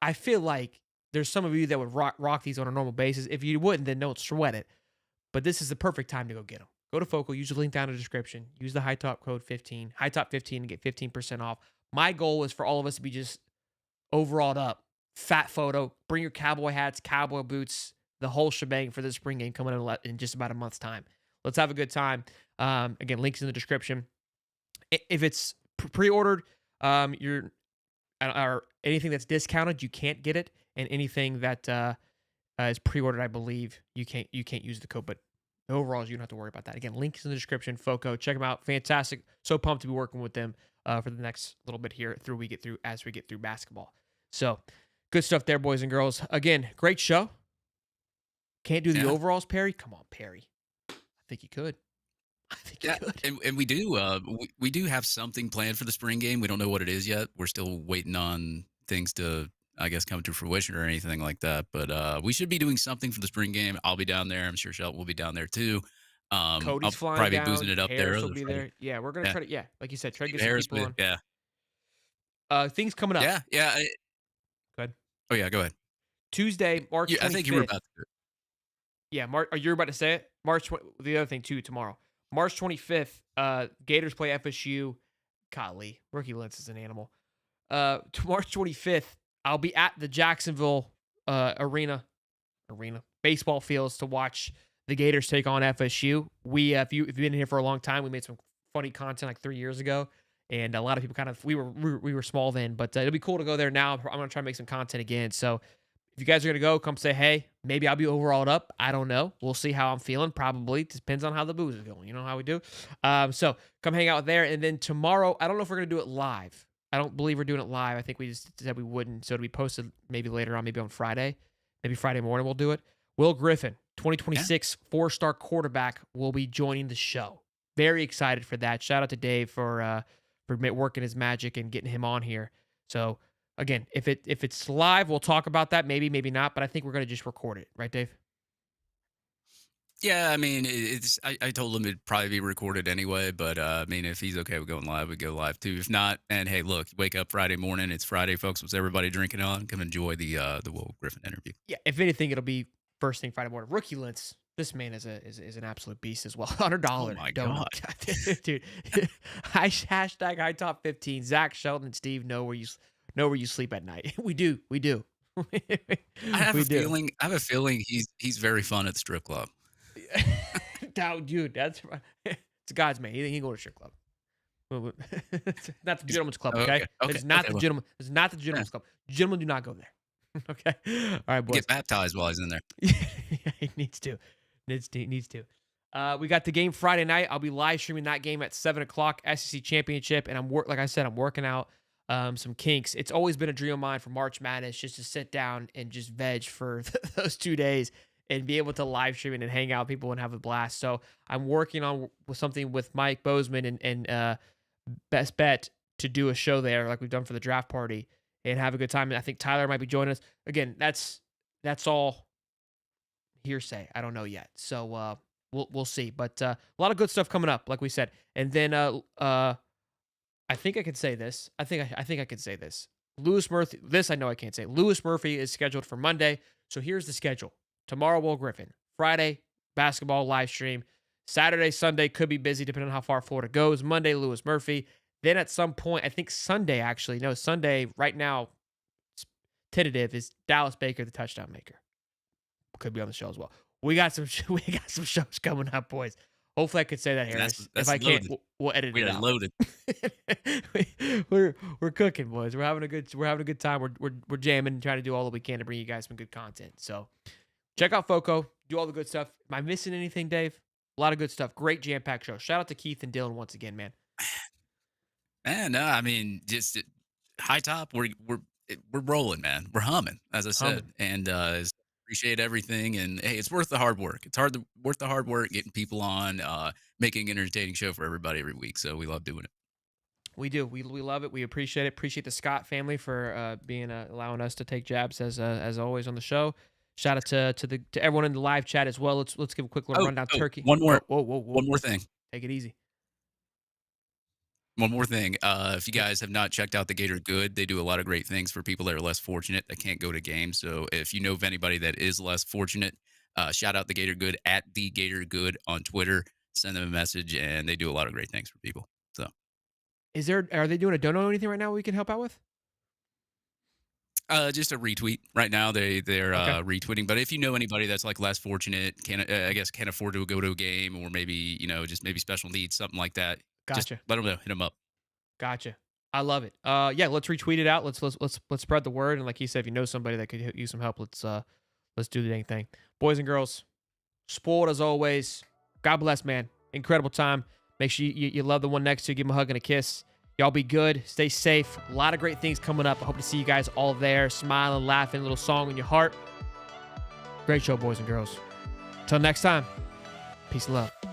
I feel like there's some of you that would rock these on a normal basis. If you wouldn't, then don't sweat it. But this is the perfect time to go get them. Go to Focal, use the link down in the description. Use the high top code 15, high top 15 to get 15% off. My goal is for all of us to be just overalled up, fat photo, bring your cowboy hats, cowboy boots, the whole shebang for the spring game coming in just about a month's time. Let's have a good time. Again, links in the description. If it's pre-ordered, or anything that's discounted, you can't get it, and anything that is pre-ordered, I believe you can't use the code. But The overalls, you don't have to worry about that. Again, links in the description. Foco, check them out. Fantastic. So pumped to be working with them for the next little bit here as we get through basketball. So good stuff there, boys and girls. Again, great show. Can't do the Yeah. overalls, Perry? Come on, Perry. I think you could. I think you Yeah, could. and we do we do have something planned for the spring game. We don't know what it is yet. We're still waiting on things to, I guess, come to fruition or anything like that. But we should be doing something for the spring game. I'll be down there. I'm sure Shelton will be down there too. I'll Cody's flying probably be boozing down. it up there. Harris will be there. Yeah, we're gonna Yeah, try to. Yeah, like you said, try to Steve get some Harris, people on. yeah, Things coming up. yeah. Go ahead. Oh yeah, go ahead. Tuesday, March 25th. I think you were about to. Yeah, you're about to say it. The other thing too tomorrow, March 25th. Gators play FSU. Golly, Rookie Lentz is an animal. March 25th, I'll be at the Jacksonville arena baseball fields to watch the Gators take on FSU. If you've been here for a long time, we made some funny content like 3 years ago, and a lot of people we were small then, but it'll be cool to go there now. I'm gonna try to make some content again. So if you guys are gonna go, come say hey. Maybe I'll be overalled up. I don't know. We'll see how I'm feeling. Probably depends on how the booze is going. You know how we do. So come hang out there, and then tomorrow, I don't know if we're gonna do it live. I don't believe we're doing it live. I think we just said we wouldn't. So it'll be posted maybe later on, maybe on Friday. Maybe Friday morning we'll do it. Will Griffin, 2026 4-star quarterback, will be joining the show. Very excited for that. Shout out to Dave for working his magic and getting him on here. So again, if it's live, we'll talk about that. Maybe not. But I think we're gonna just record it, right, Dave? Yeah, I mean, I told him it'd probably be recorded anyway, but I mean, if he's okay with going live, we go live too. If not, and hey, look, wake up Friday morning. It's Friday, folks. What's everybody drinking on? Come enjoy the Will Griffin interview. Yeah, if anything, it'll be first thing Friday morning. Rookie Lentz, this man is an absolute beast as well. $100. Oh my God, dude! Hashtag high top 15. Zach, Shelton, and Steve know where you sleep at night. We do. I have a feeling he's very fun at the strip club. No, dude, it's a guy's man. He can go to a strip club. Not the gentleman's club, okay? It's not the gentleman. It's not the gentleman's club. Gentlemen do not go there. Okay. All right, boys. Get baptized while he's in there. Yeah, he needs to. Needs to. We got the game Friday night. I'll be live streaming that game at 7:00, SEC Championship, and like I said, I'm working out some kinks. It's always been a dream of mine for March Madness just to sit down and just veg for those 2 days and be able to live stream and hang out with people and have a blast. So I'm working on something with Mike Bozeman and Best Bet to do a show there like we've done for the draft party and have a good time. And I think Tyler might be joining us. Again, that's all hearsay. I don't know yet. So we'll see. But a lot of good stuff coming up, like we said. And then I think I could say this. I think I could say this. Lewis Murphy. This I know I can't say. Lewis Murphy is scheduled for Monday. So here's the schedule. Tomorrow, Will Griffin. Friday, basketball live stream. Saturday, Sunday could be busy depending on how far Florida goes. Monday, Lewis Murphy. Then at some point, I think Sunday actually. No, Sunday right now, tentative is Dallas Baker, the touchdown maker. Could be on the show as well. We got some shows coming up, boys. Hopefully, I could say that, Harris. That's if I loaded. can't, we'll edit it out. Loaded. we're cooking, boys. We're having a good time. We're jamming, trying to do all that we can to bring you guys some good content. So check out Foco. Do all the good stuff. Am I missing anything, Dave? A lot of good stuff. Great jam-packed show. Shout out to Keith and Dylan once again, man. Man, no, I mean, just high top. We're rolling, man. We're humming, as I said, and appreciate everything. And hey, it's worth the hard work. It's worth the hard work getting people on, making an entertaining show for everybody every week. So we love doing it. We do. We love it. We appreciate it. Appreciate the Scott family for allowing us to take jabs as always on the show. Shout out to everyone in the live chat as well. Let's give a quick little rundown. Turkey. One more. Whoa. One more thing. Take it easy. One more thing. If you guys have not checked out the Gator Good, they do a lot of great things for people that are less fortunate that can't go to games. So if you know of anybody that is less fortunate, shout out the Gator Good at the Gator Good on Twitter. Send them a message, and they do a lot of great things for people. So, are they doing a dono or anything right now we can help out with? Just a retweet right now. They're retweeting. But if you know anybody that's like less fortunate, can't afford to go to a game, or maybe just maybe special needs, something like that. Gotcha. Just let them know. Hit them up. Gotcha. I love it. Yeah, let's retweet it out. Let's spread the word. And like you said, if you know somebody that could use some help, let's do the dang thing. Boys and girls, spoiled as always. God bless, man. Incredible time. Make sure you love the one next to you. Give him a hug and a kiss. Y'all be good. Stay safe. A lot of great things coming up. I hope to see you guys all there, smiling, laughing, a little song in your heart. Great show, boys and girls. Till next time, peace and love.